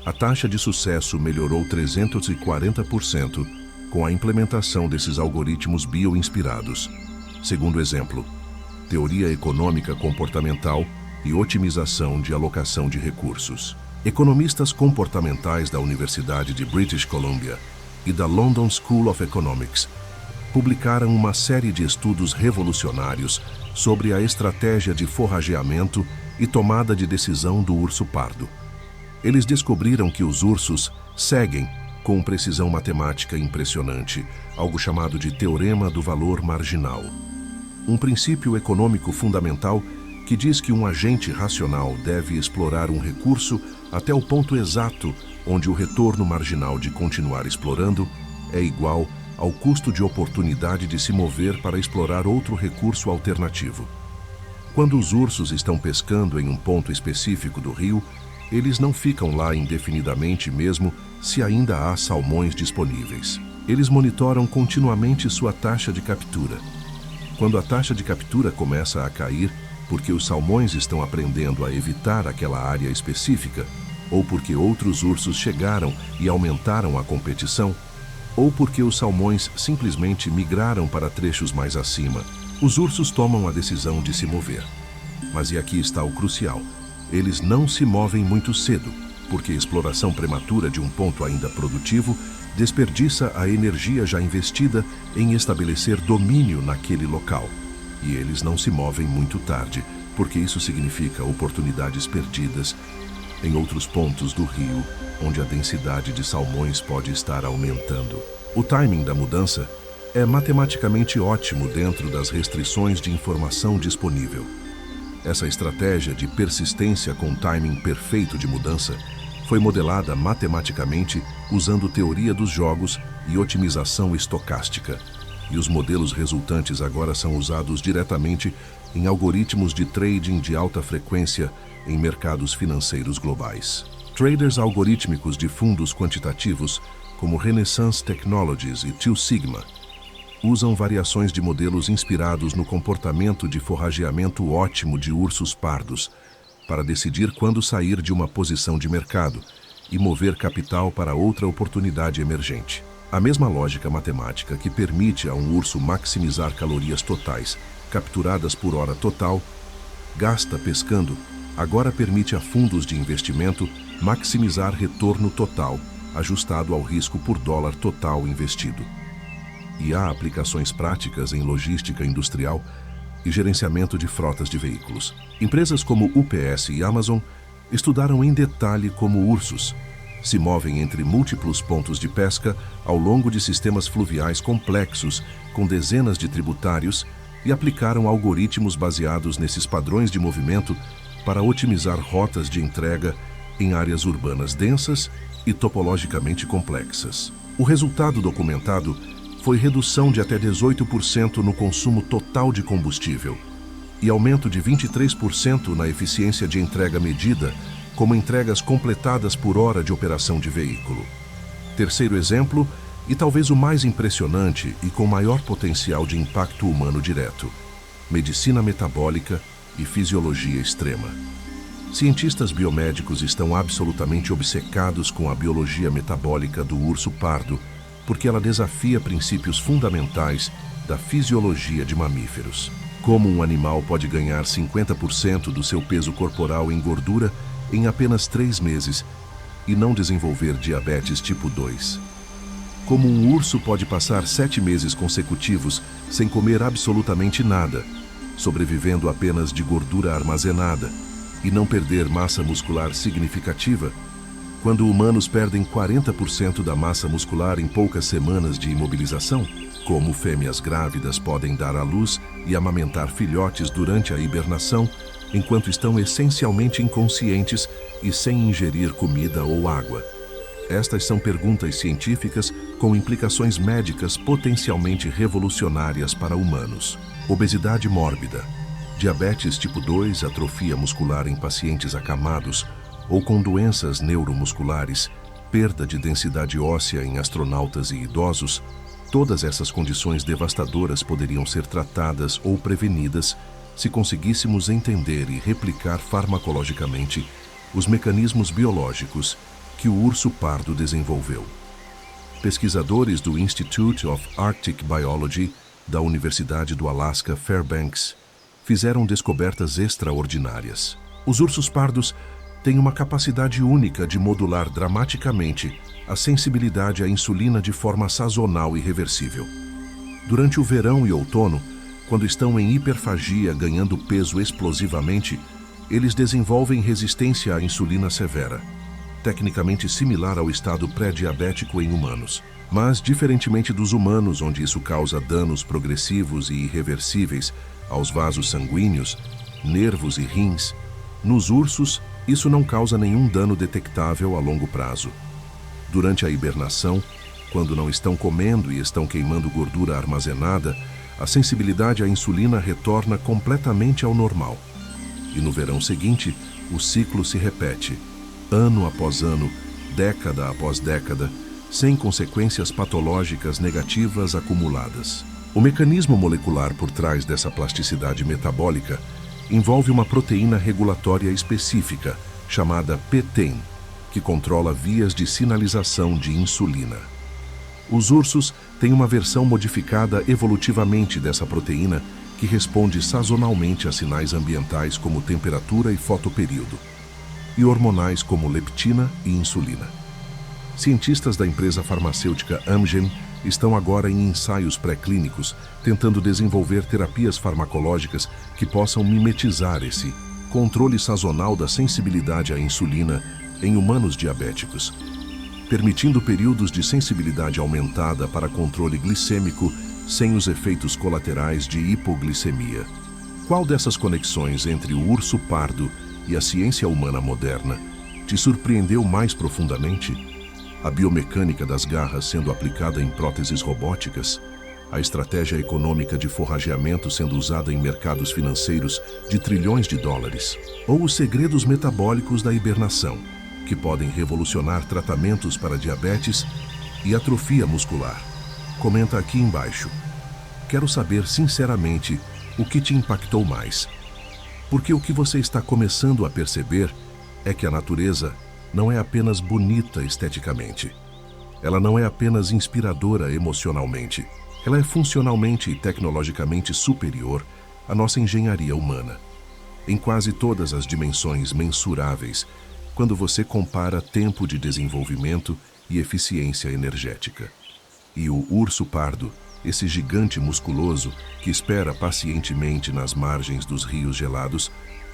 A taxa de sucesso melhorou 340% com a implementação desses algoritmos bioinspirados. Segundo exemplo, teoria econômica comportamental e otimização de alocação de recursos. Economistas comportamentais da Universidade de British Columbia e da London School of Economics publicaram uma série de estudos revolucionários sobre a estratégia de forrageamento e tomada de decisão do urso-pardo. Eles descobriram que os ursos seguem, com precisão matemática impressionante, algo chamado de teorema do valor marginal. Um princípio econômico fundamental que diz que um agente racional deve explorar um recurso até o ponto exato onde o retorno marginal de continuar explorando é igual ao custo de oportunidade de se mover para explorar outro recurso alternativo. Quando os ursos estão pescando em um ponto específico do rio, eles não ficam lá indefinidamente mesmo se ainda há salmões disponíveis. Eles monitoram continuamente sua taxa de captura. Quando a taxa de captura começa a cair, porque os salmões estão aprendendo a evitar aquela área específica, ou porque outros ursos chegaram e aumentaram a competição, ou porque os salmões simplesmente migraram para trechos mais acima, os ursos tomam a decisão de se mover. Mas e aqui está o crucial: eles não se movem muito cedo, porque a exploração prematura de um ponto ainda produtivo desperdiça a energia já investida em estabelecer domínio naquele local. E eles não se movem muito tarde, porque isso significa oportunidades perdidas em outros pontos do rio, onde a densidade de salmões pode estar aumentando. O timing da mudança é matematicamente ótimo dentro das restrições de informação disponível. Essa estratégia de persistência com timing perfeito de mudança foi modelada matematicamente usando teoria dos jogos e otimização estocástica, e os modelos resultantes agora são usados diretamente em algoritmos de trading de alta frequência em mercados financeiros globais. Traders algorítmicos de fundos quantitativos, como Renaissance Technologies e Two Sigma, usam variações de modelos inspirados no comportamento de forrageamento ótimo de ursos pardos para decidir quando sair de uma posição de mercado e mover capital para outra oportunidade emergente. A mesma lógica matemática que permite a um urso maximizar calorias totais capturadas por hora total, gasta pescando, agora permite a fundos de investimento maximizar retorno total ajustado ao risco por dólar total investido. E há aplicações práticas em logística industrial e gerenciamento de frotas de veículos. Empresas como UPS e Amazon estudaram em detalhe como ursos se movem entre múltiplos pontos de pesca ao longo de sistemas fluviais complexos com dezenas de tributários e aplicaram algoritmos baseados nesses padrões de movimento para otimizar rotas de entrega em áreas urbanas densas e topologicamente complexas. O resultado documentado foi redução de até 18% no consumo total de combustível e aumento de 23% na eficiência de entrega medida, como entregas completadas por hora de operação de veículo. Terceiro exemplo, e talvez o mais impressionante e com maior potencial de impacto humano direto: medicina metabólica e fisiologia extrema. Cientistas biomédicos estão absolutamente obcecados com a biologia metabólica do urso pardo, porque ela desafia princípios fundamentais da fisiologia de mamíferos. Como um animal pode ganhar 50% do seu peso corporal em gordura em apenas 3 meses e não desenvolver diabetes tipo 2? Como um urso pode passar 7 meses consecutivos sem comer absolutamente nada, sobrevivendo apenas de gordura armazenada, e não perder massa muscular significativa, quando humanos perdem 40% da massa muscular em poucas semanas de imobilização? Como fêmeas grávidas podem dar à luz e amamentar filhotes durante a hibernação enquanto estão essencialmente inconscientes e sem ingerir comida ou água? Estas são perguntas científicas com implicações médicas potencialmente revolucionárias para humanos. Obesidade mórbida, diabetes tipo 2, atrofia muscular em pacientes acamados ou com doenças neuromusculares, perda de densidade óssea em astronautas e idosos, todas essas condições devastadoras poderiam ser tratadas ou prevenidas se conseguíssemos entender e replicar farmacologicamente os mecanismos biológicos que o urso pardo desenvolveu. Pesquisadores do Institute of Arctic Biology da Universidade do Alasca Fairbanks fizeram descobertas extraordinárias. Os ursos pardos têm uma capacidade única de modular dramaticamente a sensibilidade à insulina de forma sazonal e reversível. Durante o verão e outono, quando estão em hiperfagia ganhando peso explosivamente, eles desenvolvem resistência à insulina severa, tecnicamente similar ao estado pré-diabético em humanos. Mas, diferentemente dos humanos, onde isso causa danos progressivos e irreversíveis aos vasos sanguíneos, nervos e rins, nos ursos, isso não causa nenhum dano detectável a longo prazo. Durante a hibernação, quando não estão comendo e estão queimando gordura armazenada, a sensibilidade à insulina retorna completamente ao normal. E no verão seguinte, o ciclo se repete, ano após ano, década após década, sem consequências patológicas negativas acumuladas. O mecanismo molecular por trás dessa plasticidade metabólica envolve uma proteína regulatória específica, chamada PTEN, que controla vias de sinalização de insulina. Os ursos têm uma versão modificada evolutivamente dessa proteína que responde sazonalmente a sinais ambientais como temperatura e fotoperíodo, e hormonais como leptina e insulina. Cientistas da empresa farmacêutica Amgen estão agora em ensaios pré-clínicos tentando desenvolver terapias farmacológicas que possam mimetizar esse controle sazonal da sensibilidade à insulina em humanos diabéticos, permitindo períodos de sensibilidade aumentada para controle glicêmico sem os efeitos colaterais de hipoglicemia. Qual dessas conexões entre o urso pardo e a ciência humana moderna te surpreendeu mais profundamente? A biomecânica das garras sendo aplicada em próteses robóticas, a estratégia econômica de forrageamento sendo usada em mercados financeiros de trilhões de dólares, ou os segredos metabólicos da hibernação, que podem revolucionar tratamentos para diabetes e atrofia muscular. Comenta aqui embaixo. Quero saber sinceramente o que te impactou mais. Porque o que você está começando a perceber é que a natureza não é apenas bonita esteticamente. Ela não é apenas inspiradora emocionalmente. Ela é funcionalmente e tecnologicamente superior à nossa engenharia humana, em quase todas as dimensões mensuráveis, quando você compara tempo de desenvolvimento e eficiência energética. E o urso pardo, esse gigante musculoso que espera pacientemente nas margens dos rios gelados,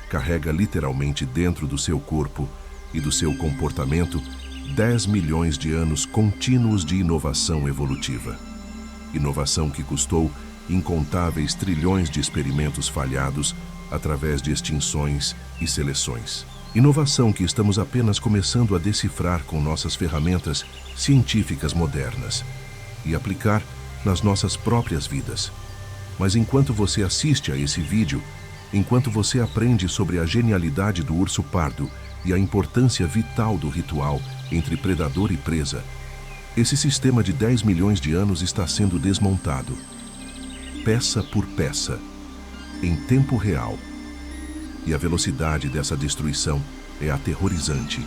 carrega literalmente dentro do seu corpo e do seu comportamento 10 milhões de anos contínuos de inovação evolutiva. Inovação que custou incontáveis trilhões de experimentos falhados através de extinções e seleções. Inovação que estamos apenas começando a decifrar com nossas ferramentas científicas modernas e aplicar nas nossas próprias vidas. Mas enquanto você assiste a esse vídeo, enquanto você aprende sobre a genialidade do urso pardo e a importância vital do ritual entre predador e presa, esse sistema de 10 milhões de anos está sendo desmontado, peça por peça, em tempo real. E a velocidade dessa destruição é aterrorizante,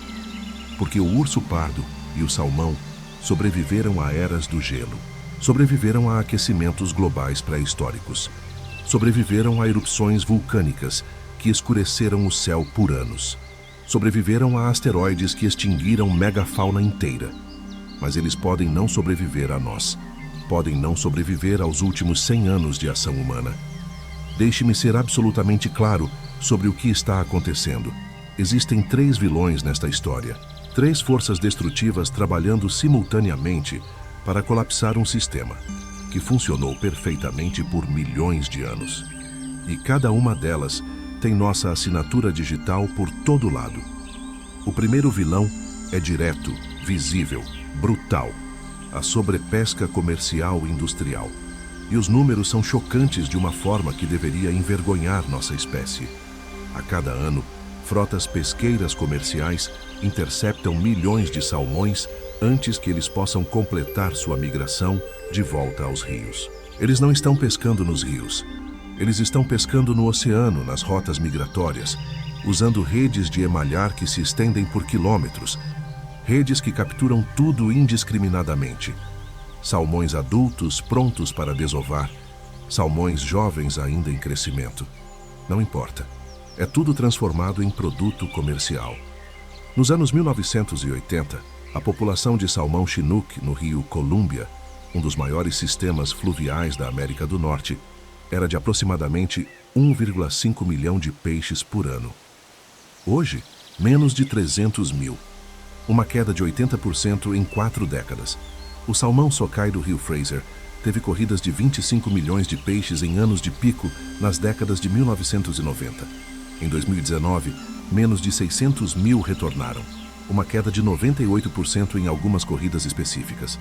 porque o urso pardo e o salmão sobreviveram a eras do gelo, sobreviveram a aquecimentos globais pré-históricos, sobreviveram a erupções vulcânicas que escureceram o céu por anos, sobreviveram a asteroides que extinguiram megafauna inteira. Mas eles podem não sobreviver a nós, podem não sobreviver aos últimos 100 anos de ação humana. Deixe-me ser absolutamente claro sobre o que está acontecendo. Existem 3 vilões nesta história, 3 forças destrutivas trabalhando simultaneamente para colapsar um sistema que funcionou perfeitamente por milhões de anos. E cada uma delas tem nossa assinatura digital por todo lado. O primeiro vilão é direto, visível, brutal: a sobrepesca comercial e industrial. E os números são chocantes de uma forma que deveria envergonhar nossa espécie. A cada ano, frotas pesqueiras comerciais interceptam milhões de salmões antes que eles possam completar sua migração de volta aos rios. Eles não estão pescando nos rios. Eles estão pescando no oceano, nas rotas migratórias, usando redes de emalhar que se estendem por quilômetros, redes que capturam tudo indiscriminadamente. Salmões adultos prontos para desovar, salmões jovens ainda em crescimento. Não importa. É tudo transformado em produto comercial. Nos anos 1980, a população de salmão Chinook no rio Columbia, um dos maiores sistemas fluviais da América do Norte, era de aproximadamente 1,5 milhão de peixes por ano. Hoje, menos de 300 mil. Uma queda de 80% em 4 décadas. O salmão sockeye do rio Fraser teve corridas de 25 milhões de peixes em anos de pico nas décadas de 1990. Em 2019, menos de 600 mil retornaram, uma queda de 98% em algumas corridas específicas.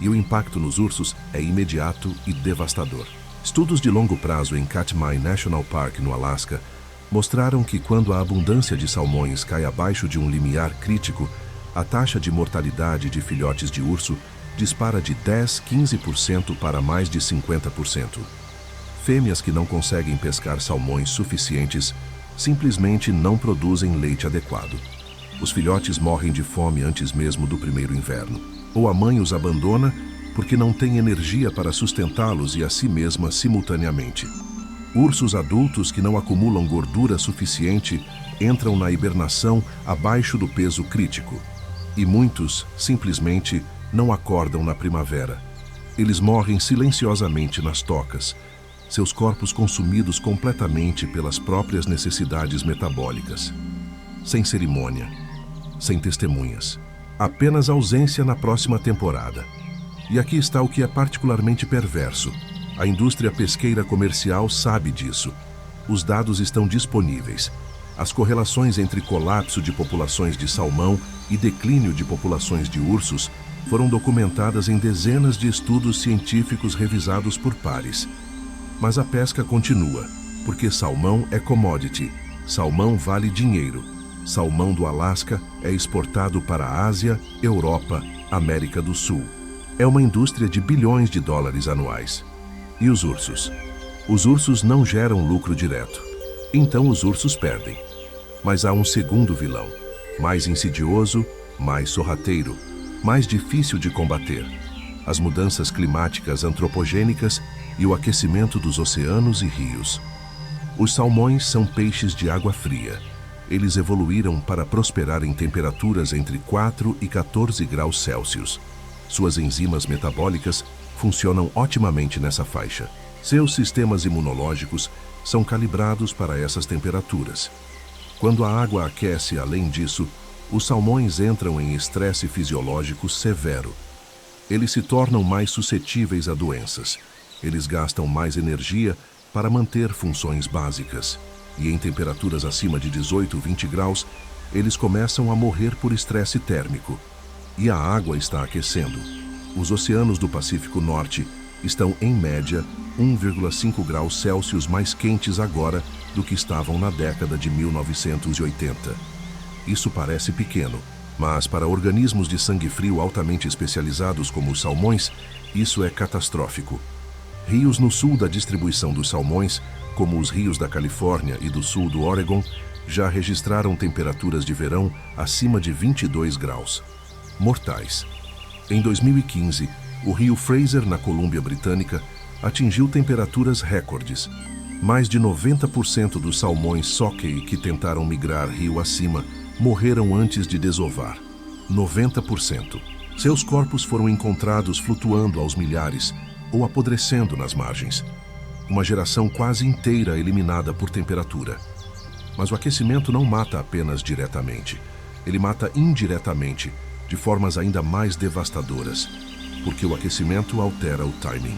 E o impacto nos ursos é imediato e devastador. Estudos de longo prazo em Katmai National Park, no Alasca, mostraram que quando a abundância de salmões cai abaixo de um limiar crítico, a taxa de mortalidade de filhotes de urso dispara de 10-15% para mais de 50%. Fêmeas que não conseguem pescar salmões suficientes simplesmente não produzem leite adequado. Os filhotes morrem de fome antes mesmo do primeiro inverno, ou a mãe os abandona porque não tem energia para sustentá-los e a si mesma simultaneamente. Ursos adultos que não acumulam gordura suficiente entram na hibernação abaixo do peso crítico. E muitos, simplesmente, não acordam na primavera. Eles morrem silenciosamente nas tocas, seus corpos consumidos completamente pelas próprias necessidades metabólicas. Sem cerimônia, sem testemunhas. Apenas ausência na próxima temporada. E aqui está o que é particularmente perverso. A indústria pesqueira comercial sabe disso. Os dados estão disponíveis. As correlações entre colapso de populações de salmão e declínio de populações de ursos foram documentadas em dezenas de estudos científicos revisados por pares. Mas a pesca continua, porque salmão é commodity, salmão vale dinheiro. Salmão do Alasca é exportado para a Ásia, Europa, América do Sul. É uma indústria de bilhões de dólares anuais. E os ursos? Os ursos não geram lucro direto. Então os ursos perdem. Mas há um segundo vilão, mais insidioso, mais sorrateiro, mais difícil de combater: as mudanças climáticas antropogênicas e o aquecimento dos oceanos e rios. Os salmões são peixes de água fria. Eles evoluíram para prosperar em temperaturas entre 4 e 14 graus Celsius. Suas enzimas metabólicas funcionam otimamente nessa faixa. Seus sistemas imunológicos são calibrados para essas temperaturas. Quando a água aquece além disso, os salmões entram em estresse fisiológico severo. Eles se tornam mais suscetíveis a doenças. Eles gastam mais energia para manter funções básicas. E em temperaturas acima de 18-20 graus, eles começam a morrer por estresse térmico. E a água está aquecendo. Os oceanos do Pacífico Norte estão, em média, 1,5 graus Celsius mais quentes agora do que estavam na década de 1980. Isso parece pequeno, mas para organismos de sangue frio altamente especializados como os salmões, isso é catastrófico. Rios no sul da distribuição dos salmões, como os rios da Califórnia e do sul do Oregon, já registraram temperaturas de verão acima de 22 graus. Mortais. Em 2015, o rio Fraser, na Colômbia Britânica, atingiu temperaturas recordes. Mais de 90% dos salmões sockeye que tentaram migrar rio acima morreram antes de desovar. 90%. Seus corpos foram encontrados flutuando aos milhares ou apodrecendo nas margens. Uma geração quase inteira eliminada por temperatura. Mas o aquecimento não mata apenas diretamente. Ele mata indiretamente, de formas ainda mais devastadoras, porque o aquecimento altera o timing.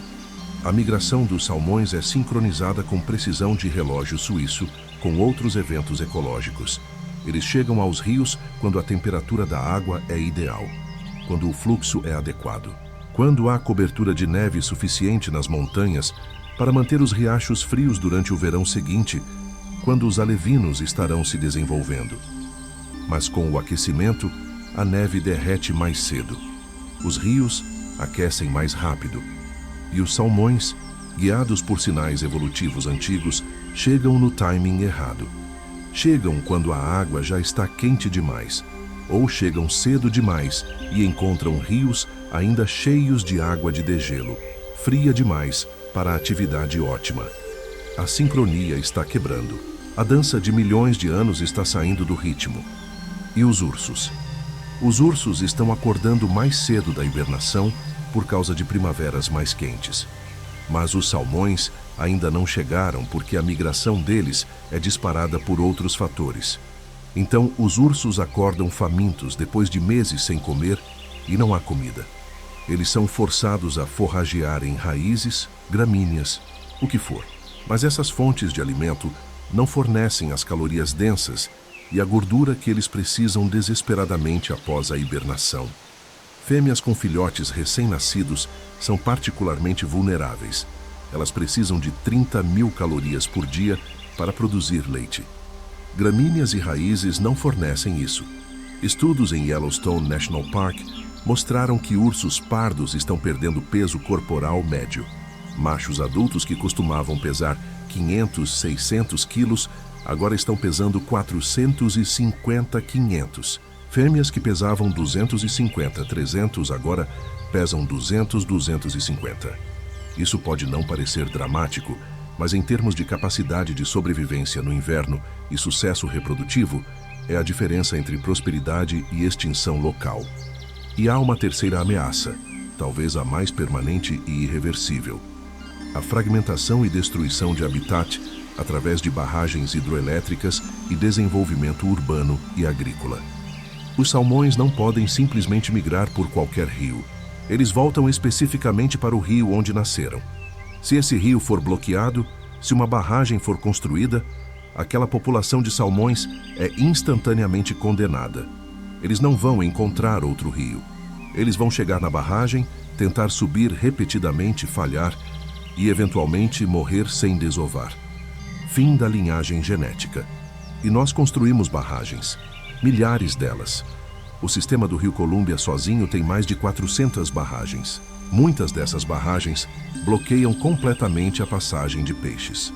A migração dos salmões é sincronizada com precisão de relógio suíço com outros eventos ecológicos. Eles chegam aos rios quando a temperatura da água é ideal, quando o fluxo é adequado, quando há cobertura de neve suficiente nas montanhas para manter os riachos frios durante o verão seguinte, quando os alevinos estarão se desenvolvendo. Mas com o aquecimento, a neve derrete mais cedo. Os rios aquecem mais rápido. E os salmões, guiados por sinais evolutivos antigos, chegam no timing errado. Chegam quando a água já está quente demais, ou chegam cedo demais e encontram rios ainda cheios de água de degelo, fria demais para a atividade ótima. A sincronia está quebrando. A dança de milhões de anos está saindo do ritmo. E os ursos? Os ursos estão acordando mais cedo da hibernação por causa de primaveras mais quentes. Mas os salmões ainda não chegaram porque a migração deles é disparada por outros fatores. Então, os ursos acordam famintos depois de meses sem comer e não há comida. Eles são forçados a forragear em raízes, gramíneas, o que for. Mas essas fontes de alimento não fornecem as calorias densas e a gordura que eles precisam desesperadamente após a hibernação. Fêmeas com filhotes recém-nascidos são particularmente vulneráveis. Elas precisam de 30.000 calorias por dia para produzir leite. Gramíneas e raízes não fornecem isso. Estudos em Yellowstone National Park mostraram que ursos pardos estão perdendo peso corporal médio. Machos adultos que costumavam pesar 500, 600 quilos agora estão pesando 450, 500. Fêmeas que pesavam 250, 300 agora pesam 200, 250. Isso pode não parecer dramático, mas em termos de capacidade de sobrevivência no inverno e sucesso reprodutivo, é a diferença entre prosperidade e extinção local. E há uma terceira ameaça, talvez a mais permanente e irreversível: a fragmentação e destruição de habitat através de barragens hidroelétricas e desenvolvimento urbano e agrícola. Os salmões não podem simplesmente migrar por qualquer rio. Eles voltam especificamente para o rio onde nasceram. Se esse rio for bloqueado, se uma barragem for construída, aquela população de salmões é instantaneamente condenada. Eles não vão encontrar outro rio. Eles vão chegar na barragem, tentar subir repetidamente, falhar e, eventualmente, morrer sem desovar. Fim da linhagem genética. E nós construímos barragens. Milhares delas. O sistema do Rio Columbia sozinho tem mais de 400 barragens. Muitas dessas barragens bloqueiam completamente a passagem de peixes.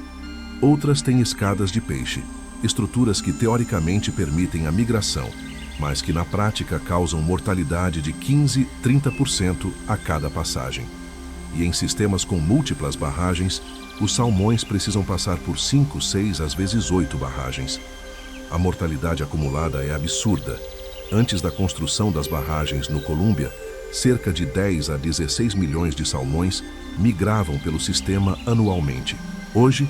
Outras têm escadas de peixe, estruturas que teoricamente permitem a migração, mas que na prática causam mortalidade de 15, 30% a cada passagem. E em sistemas com múltiplas barragens, os salmões precisam passar por 5, 6, às vezes 8 barragens. A mortalidade acumulada é absurda. Antes da construção das barragens no Colômbia, cerca de 10 a 16 milhões de salmões migravam pelo sistema anualmente. Hoje,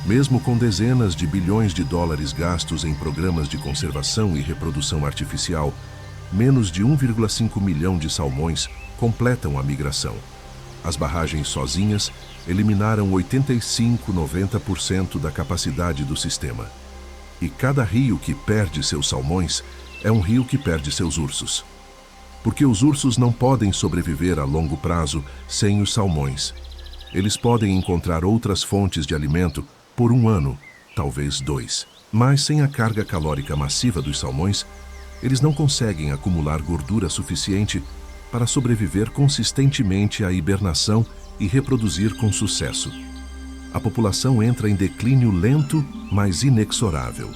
mesmo com dezenas de bilhões de dólares gastos em programas de conservação e reprodução artificial, menos de 1,5 milhão de salmões completam a migração. As barragens sozinhas eliminaram 85, 90% da capacidade do sistema. E cada rio que perde seus salmões é um rio que perde seus ursos. Porque os ursos não podem sobreviver a longo prazo sem os salmões. Eles podem encontrar outras fontes de alimento por 1 ano, talvez 2. Mas sem a carga calórica massiva dos salmões, eles não conseguem acumular gordura suficiente para sobreviver consistentemente à hibernação e reproduzir com sucesso. A população entra em declínio lento, mas inexorável.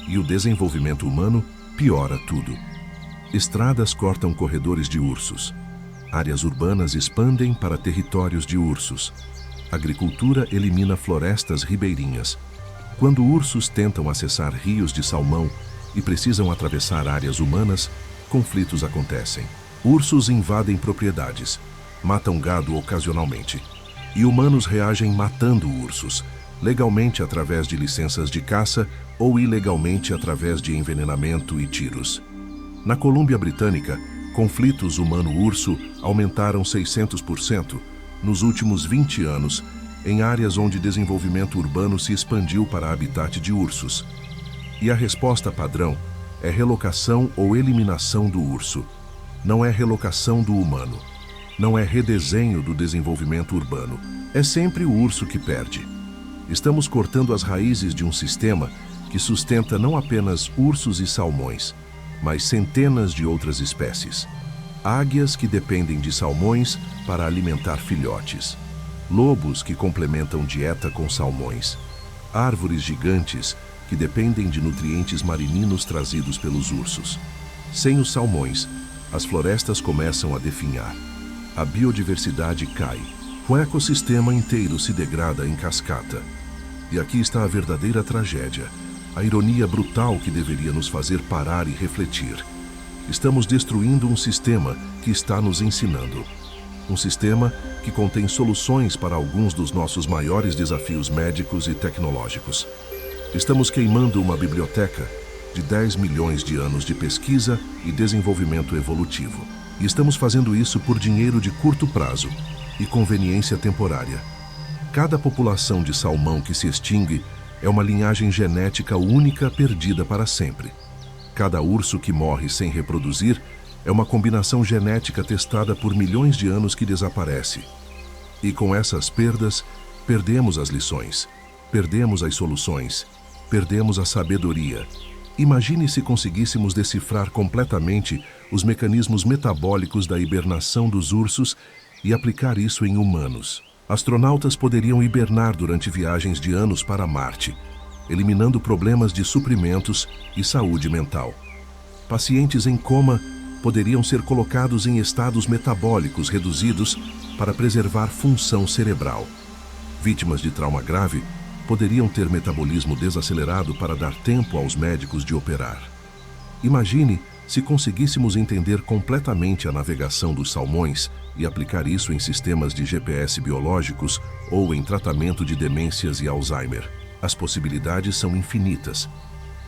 E o desenvolvimento humano piora tudo. Estradas cortam corredores de ursos. Áreas urbanas expandem para territórios de ursos. Agricultura elimina florestas ribeirinhas. Quando ursos tentam acessar rios de salmão e precisam atravessar áreas humanas, conflitos acontecem. Ursos invadem propriedades, matam gado ocasionalmente. E humanos reagem matando ursos, legalmente através de licenças de caça ou ilegalmente através de envenenamento e tiros. Na Colômbia Britânica, conflitos humano-urso aumentaram 600%, nos últimos 20 anos, em áreas onde desenvolvimento urbano se expandiu para habitat de ursos. E a resposta padrão é relocação ou eliminação do urso. Não é relocação do humano. Não é redesenho do desenvolvimento urbano. É sempre o urso que perde. Estamos cortando as raízes de um sistema que sustenta não apenas ursos e salmões, mas centenas de outras espécies. Águias que dependem de salmões para alimentar filhotes. Lobos que complementam dieta com salmões. Árvores gigantes que dependem de nutrientes marininos trazidos pelos ursos. Sem os salmões, as florestas começam a definhar. A biodiversidade cai. O ecossistema inteiro se degrada em cascata. E aqui está a verdadeira tragédia, a ironia brutal que deveria nos fazer parar e refletir. Estamos destruindo um sistema que está nos ensinando. Um sistema que contém soluções para alguns dos nossos maiores desafios médicos e tecnológicos. Estamos queimando uma biblioteca de 10 milhões de anos de pesquisa e desenvolvimento evolutivo. E estamos fazendo isso por dinheiro de curto prazo e conveniência temporária. Cada população de salmão que se extingue é uma linhagem genética única perdida para sempre. Cada urso que morre sem reproduzir é uma combinação genética testada por milhões de anos que desaparece. E com essas perdas, perdemos as lições, perdemos as soluções, perdemos a sabedoria. Imagine se conseguíssemos decifrar completamente os mecanismos metabólicos da hibernação dos ursos e aplicar isso em humanos. Astronautas poderiam hibernar durante viagens de anos para Marte, eliminando problemas de suprimentos e saúde mental. Pacientes em coma poderiam ser colocados em estados metabólicos reduzidos para preservar função cerebral. Vítimas de trauma grave poderiam ter metabolismo desacelerado para dar tempo aos médicos de operar. Imagine se conseguíssemos entender completamente a navegação dos salmões e aplicar isso em sistemas de GPS biológicos ou em tratamento de demências e Alzheimer. As possibilidades são infinitas,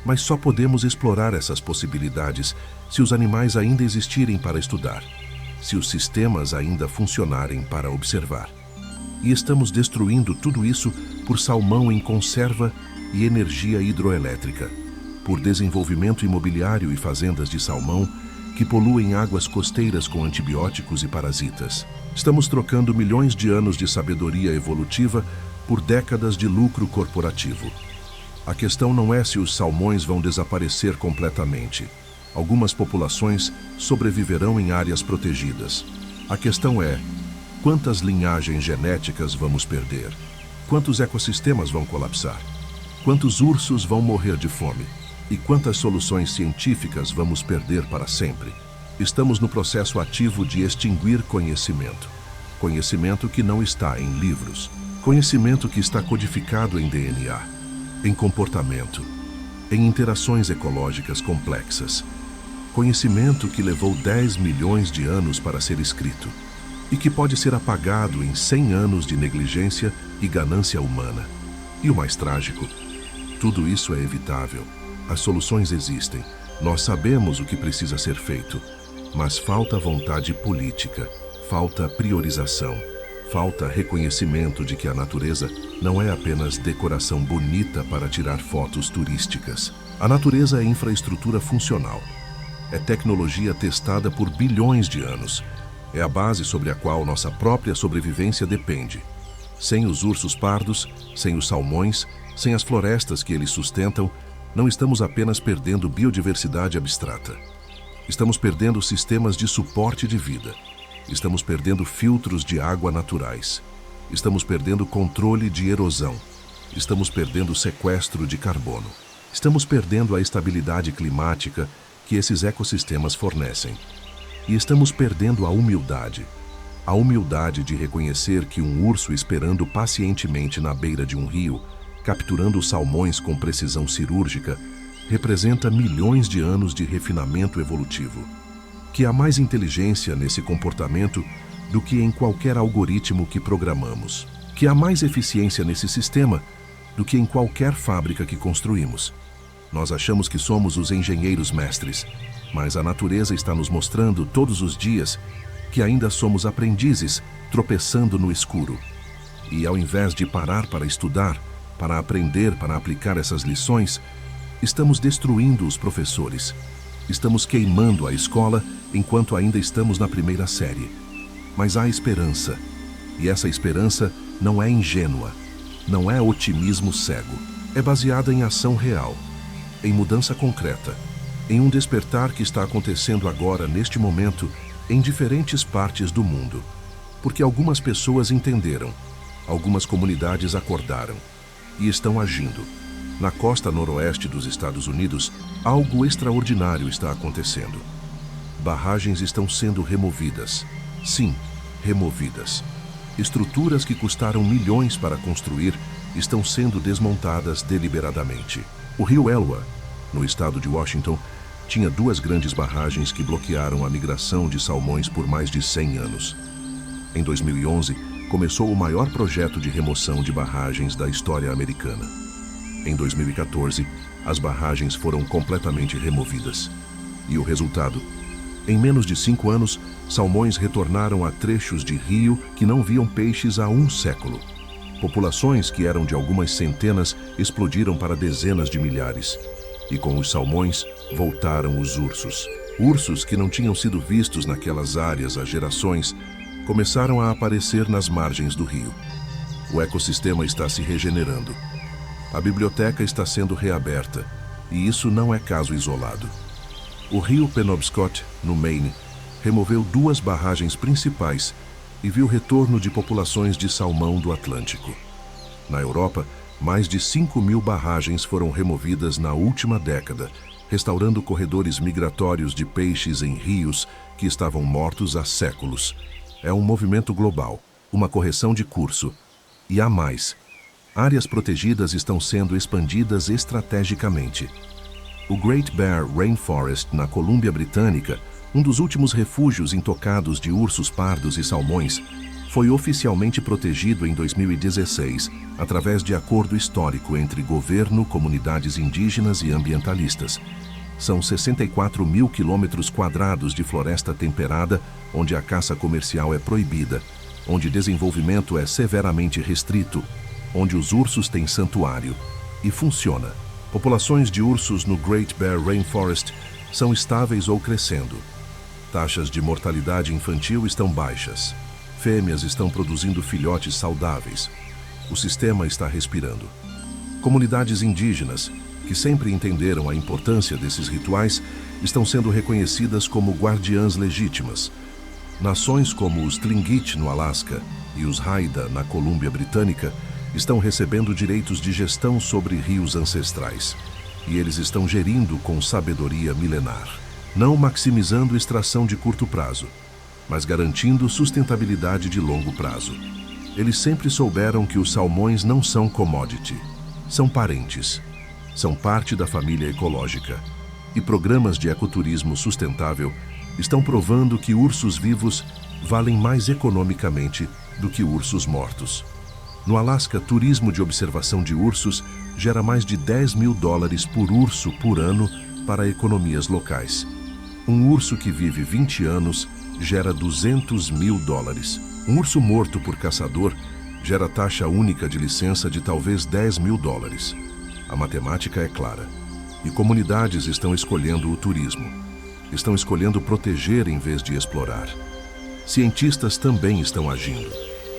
mas só podemos explorar essas possibilidades se os animais ainda existirem para estudar, se os sistemas ainda funcionarem para observar. E estamos destruindo tudo isso por salmão em conserva e energia hidroelétrica, por desenvolvimento imobiliário e fazendas de salmão que poluem águas costeiras com antibióticos e parasitas. Estamos trocando milhões de anos de sabedoria evolutiva por décadas de lucro corporativo. A questão não é se os salmões vão desaparecer completamente. Algumas populações sobreviverão em áreas protegidas. A questão é: quantas linhagens genéticas vamos perder? Quantos ecossistemas vão colapsar? Quantos ursos vão morrer de fome? E quantas soluções científicas vamos perder para sempre? Estamos no processo ativo de extinguir conhecimento. Conhecimento que não está em livros. Conhecimento que está codificado em DNA, em comportamento, em interações ecológicas complexas. Conhecimento que levou 10 milhões de anos para ser escrito e que pode ser apagado em 100 anos de negligência e ganância humana. E o mais trágico, tudo isso é evitável. As soluções existem, nós sabemos o que precisa ser feito, mas falta vontade política, falta priorização, falta reconhecimento de que a natureza não é apenas decoração bonita para tirar fotos turísticas. A natureza é infraestrutura funcional, é tecnologia testada por bilhões de anos, é a base sobre a qual nossa própria sobrevivência depende. Sem os ursos pardos, sem os salmões, sem as florestas que eles sustentam, não estamos apenas perdendo biodiversidade abstrata. Estamos perdendo sistemas de suporte de vida. Estamos perdendo filtros de água naturais. Estamos perdendo controle de erosão. Estamos perdendo sequestro de carbono. Estamos perdendo a estabilidade climática que esses ecossistemas fornecem. E estamos perdendo a humildade de reconhecer que um urso esperando pacientemente na beira de um rio, capturando salmões com precisão cirúrgica, representa milhões de anos de refinamento evolutivo. Que há mais inteligência nesse comportamento do que em qualquer algoritmo que programamos. Que há mais eficiência nesse sistema do que em qualquer fábrica que construímos. Nós achamos que somos os engenheiros mestres, mas a natureza está nos mostrando todos os dias porque ainda somos aprendizes, tropeçando no escuro. E ao invés de parar para estudar, para aprender, para aplicar essas lições, estamos destruindo os professores. Estamos queimando a escola enquanto ainda estamos na primeira série. Mas há esperança. E essa esperança não é ingênua, não é otimismo cego. É baseada em ação real, em mudança concreta, em um despertar que está acontecendo agora, neste momento, em diferentes partes do mundo. Porque algumas pessoas entenderam, algumas comunidades acordaram e estão agindo. Na costa noroeste dos Estados Unidos, algo extraordinário está acontecendo. Barragens estão sendo removidas. Sim, removidas. Estruturas que custaram milhões para construir estão sendo desmontadas deliberadamente. O rio Elwha, no estado de Washington, tinha 2 grandes barragens que bloquearam a migração de salmões por mais de 100 anos. Em 2011, começou o maior projeto de remoção de barragens da história americana. Em 2014, as barragens foram completamente removidas. E o resultado? Em menos de 5 anos, salmões retornaram a trechos de rio que não viam peixes há 1 século. Populações que eram de algumas centenas explodiram para dezenas de milhares. E com os salmões, voltaram os ursos. Ursos que não tinham sido vistos naquelas áreas há gerações, começaram a aparecer nas margens do rio. O ecossistema está se regenerando. A biblioteca está sendo reaberta, e isso não é caso isolado. O rio Penobscot, no Maine, removeu 2 barragens principais e viu retorno de populações de salmão do Atlântico. Na Europa, mais de 5.000 barragens foram removidas na última década, restaurando corredores migratórios de peixes em rios que estavam mortos há séculos. É um movimento global, uma correção de curso. E há mais. Áreas protegidas estão sendo expandidas estrategicamente. O Great Bear Rainforest, na Colômbia Britânica, um dos últimos refúgios intocados de ursos pardos e salmões, foi oficialmente protegido em 2016, através de acordo histórico entre governo, comunidades indígenas e ambientalistas. São 64.000 quilômetros quadrados de floresta temperada, onde a caça comercial é proibida, onde desenvolvimento é severamente restrito, onde os ursos têm santuário. E funciona. Populações de ursos no Great Bear Rainforest são estáveis ou crescendo. Taxas de mortalidade infantil estão baixas. Fêmeas estão produzindo filhotes saudáveis. O sistema está respirando. Comunidades indígenas, que sempre entenderam a importância desses rituais, estão sendo reconhecidas como guardiãs legítimas. Nações como os Tlingit, no Alasca, e os Haida, na Colômbia Britânica, estão recebendo direitos de gestão sobre rios ancestrais. E eles estão gerindo com sabedoria milenar, não maximizando extração de curto prazo, mas garantindo sustentabilidade de longo prazo. Eles sempre souberam que os salmões não são commodity, são parentes, são parte da família ecológica. E programas de ecoturismo sustentável estão provando que ursos vivos valem mais economicamente do que ursos mortos. No Alasca, turismo de observação de ursos gera mais de $10.000 por urso por ano para economias locais. Um urso que vive 20 anos gera $200.000. Um urso morto por caçador gera taxa única de licença de talvez $10.000. A matemática é clara. E comunidades estão escolhendo o turismo. Estão escolhendo proteger em vez de explorar. Cientistas também estão agindo.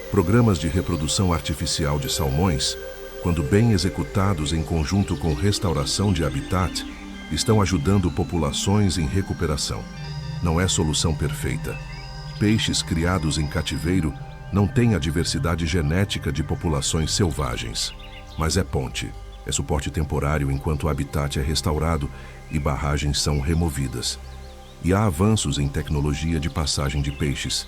Programas de reprodução artificial de salmões, quando bem executados em conjunto com restauração de habitat, estão ajudando populações em recuperação. Não é solução perfeita. Peixes criados em cativeiro não têm a diversidade genética de populações selvagens. Mas é ponte, é suporte temporário enquanto o habitat é restaurado e barragens são removidas. E há avanços em tecnologia de passagem de peixes.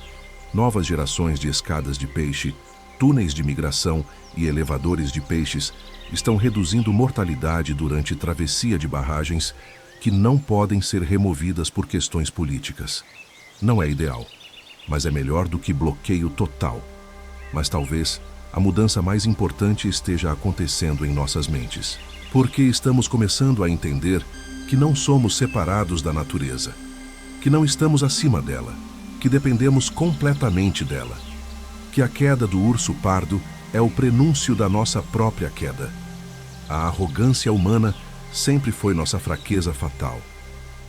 Novas gerações de escadas de peixe, túneis de migração e elevadores de peixes estão reduzindo mortalidade durante travessia de barragens que não podem ser removidas por questões políticas. Não é ideal, mas é melhor do que bloqueio total. Mas talvez a mudança mais importante esteja acontecendo em nossas mentes, porque estamos começando a entender que não somos separados da natureza, que não estamos acima dela, que dependemos completamente dela, que a queda do urso pardo é o prenúncio da nossa própria queda. A arrogância humana sempre foi nossa fraqueza fatal.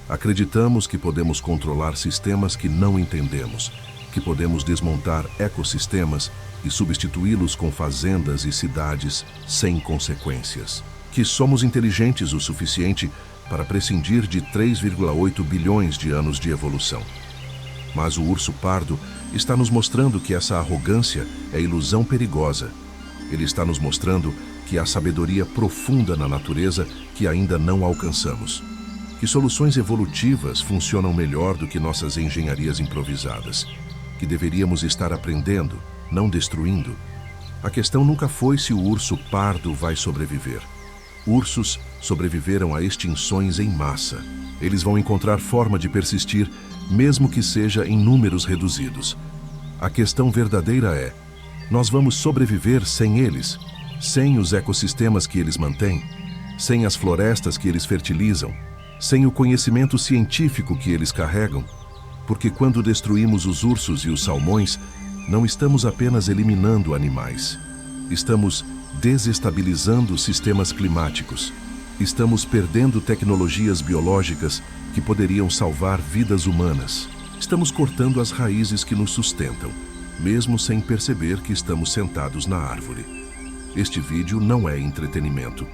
Acreditamos que podemos controlar sistemas que não entendemos, que podemos desmontar ecossistemas e substituí-los com fazendas e cidades sem consequências, que somos inteligentes o suficiente para prescindir de 3,8 bilhões de anos de evolução. Mas o urso pardo está nos mostrando que essa arrogância é ilusão perigosa. Ele está nos mostrando que há sabedoria profunda na natureza que ainda não alcançamos, que soluções evolutivas funcionam melhor do que nossas engenharias improvisadas, que deveríamos estar aprendendo, não destruindo. A questão nunca foi se o urso pardo vai sobreviver. Ursos sobreviveram a extinções em massa. Eles vão encontrar forma de persistir, mesmo que seja em números reduzidos. A questão verdadeira é: nós vamos sobreviver sem eles, sem os ecossistemas que eles mantêm, sem as florestas que eles fertilizam, sem o conhecimento científico que eles carregam? Porque quando destruímos os ursos e os salmões, não estamos apenas eliminando animais. Estamos desestabilizando sistemas climáticos. Estamos perdendo tecnologias biológicas que poderiam salvar vidas humanas. Estamos cortando as raízes que nos sustentam, mesmo sem perceber que estamos sentados na árvore. Este vídeo não é entretenimento.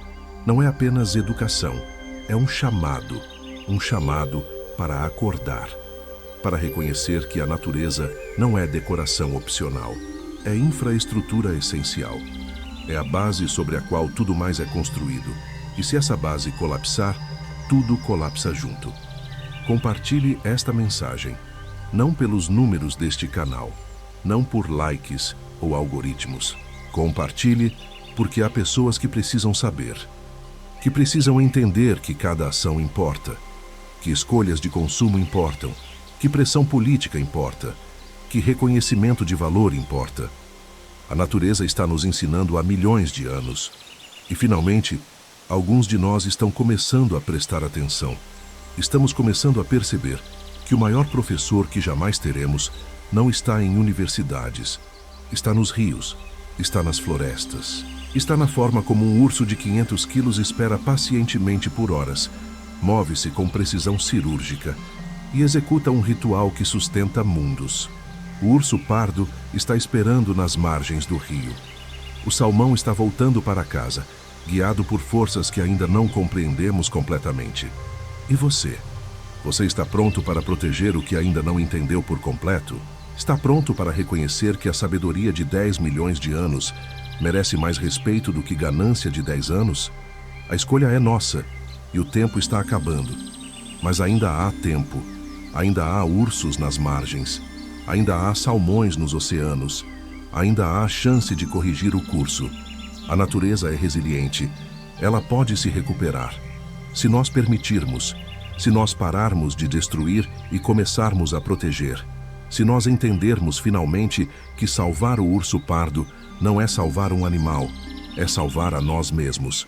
Não é apenas educação. É um chamado para acordar, para reconhecer que a natureza não é decoração opcional, é infraestrutura essencial. É a base sobre a qual tudo mais é construído. E se essa base colapsar, tudo colapsa junto. Compartilhe esta mensagem, não pelos números deste canal, não por likes ou algoritmos. Compartilhe porque há pessoas que precisam saber, que precisam entender que cada ação importa, que escolhas de consumo importam, que pressão política importa, que reconhecimento de valor importa. A natureza está nos ensinando há milhões de anos. E, finalmente, alguns de nós estão começando a prestar atenção. Estamos começando a perceber que o maior professor que jamais teremos não está em universidades, está nos rios, está nas florestas, está na forma como um urso de 500 quilos espera pacientemente por horas, move-se com precisão cirúrgica e executa um ritual que sustenta mundos. O urso pardo está esperando nas margens do rio. O salmão está voltando para casa, guiado por forças que ainda não compreendemos completamente. E você? Você está pronto para proteger o que ainda não entendeu por completo? Está pronto para reconhecer que a sabedoria de 10 milhões de anos merece mais respeito do que ganância de 10 anos? A escolha é nossa, e o tempo está acabando. Mas ainda há tempo. Ainda há ursos nas margens. Ainda há salmões nos oceanos. Ainda há chance de corrigir o curso. A natureza é resiliente. Ela pode se recuperar. Se nós permitirmos, se nós pararmos de destruir e começarmos a proteger. Se nós entendermos finalmente que salvar o urso pardo não é salvar um animal, é salvar a nós mesmos.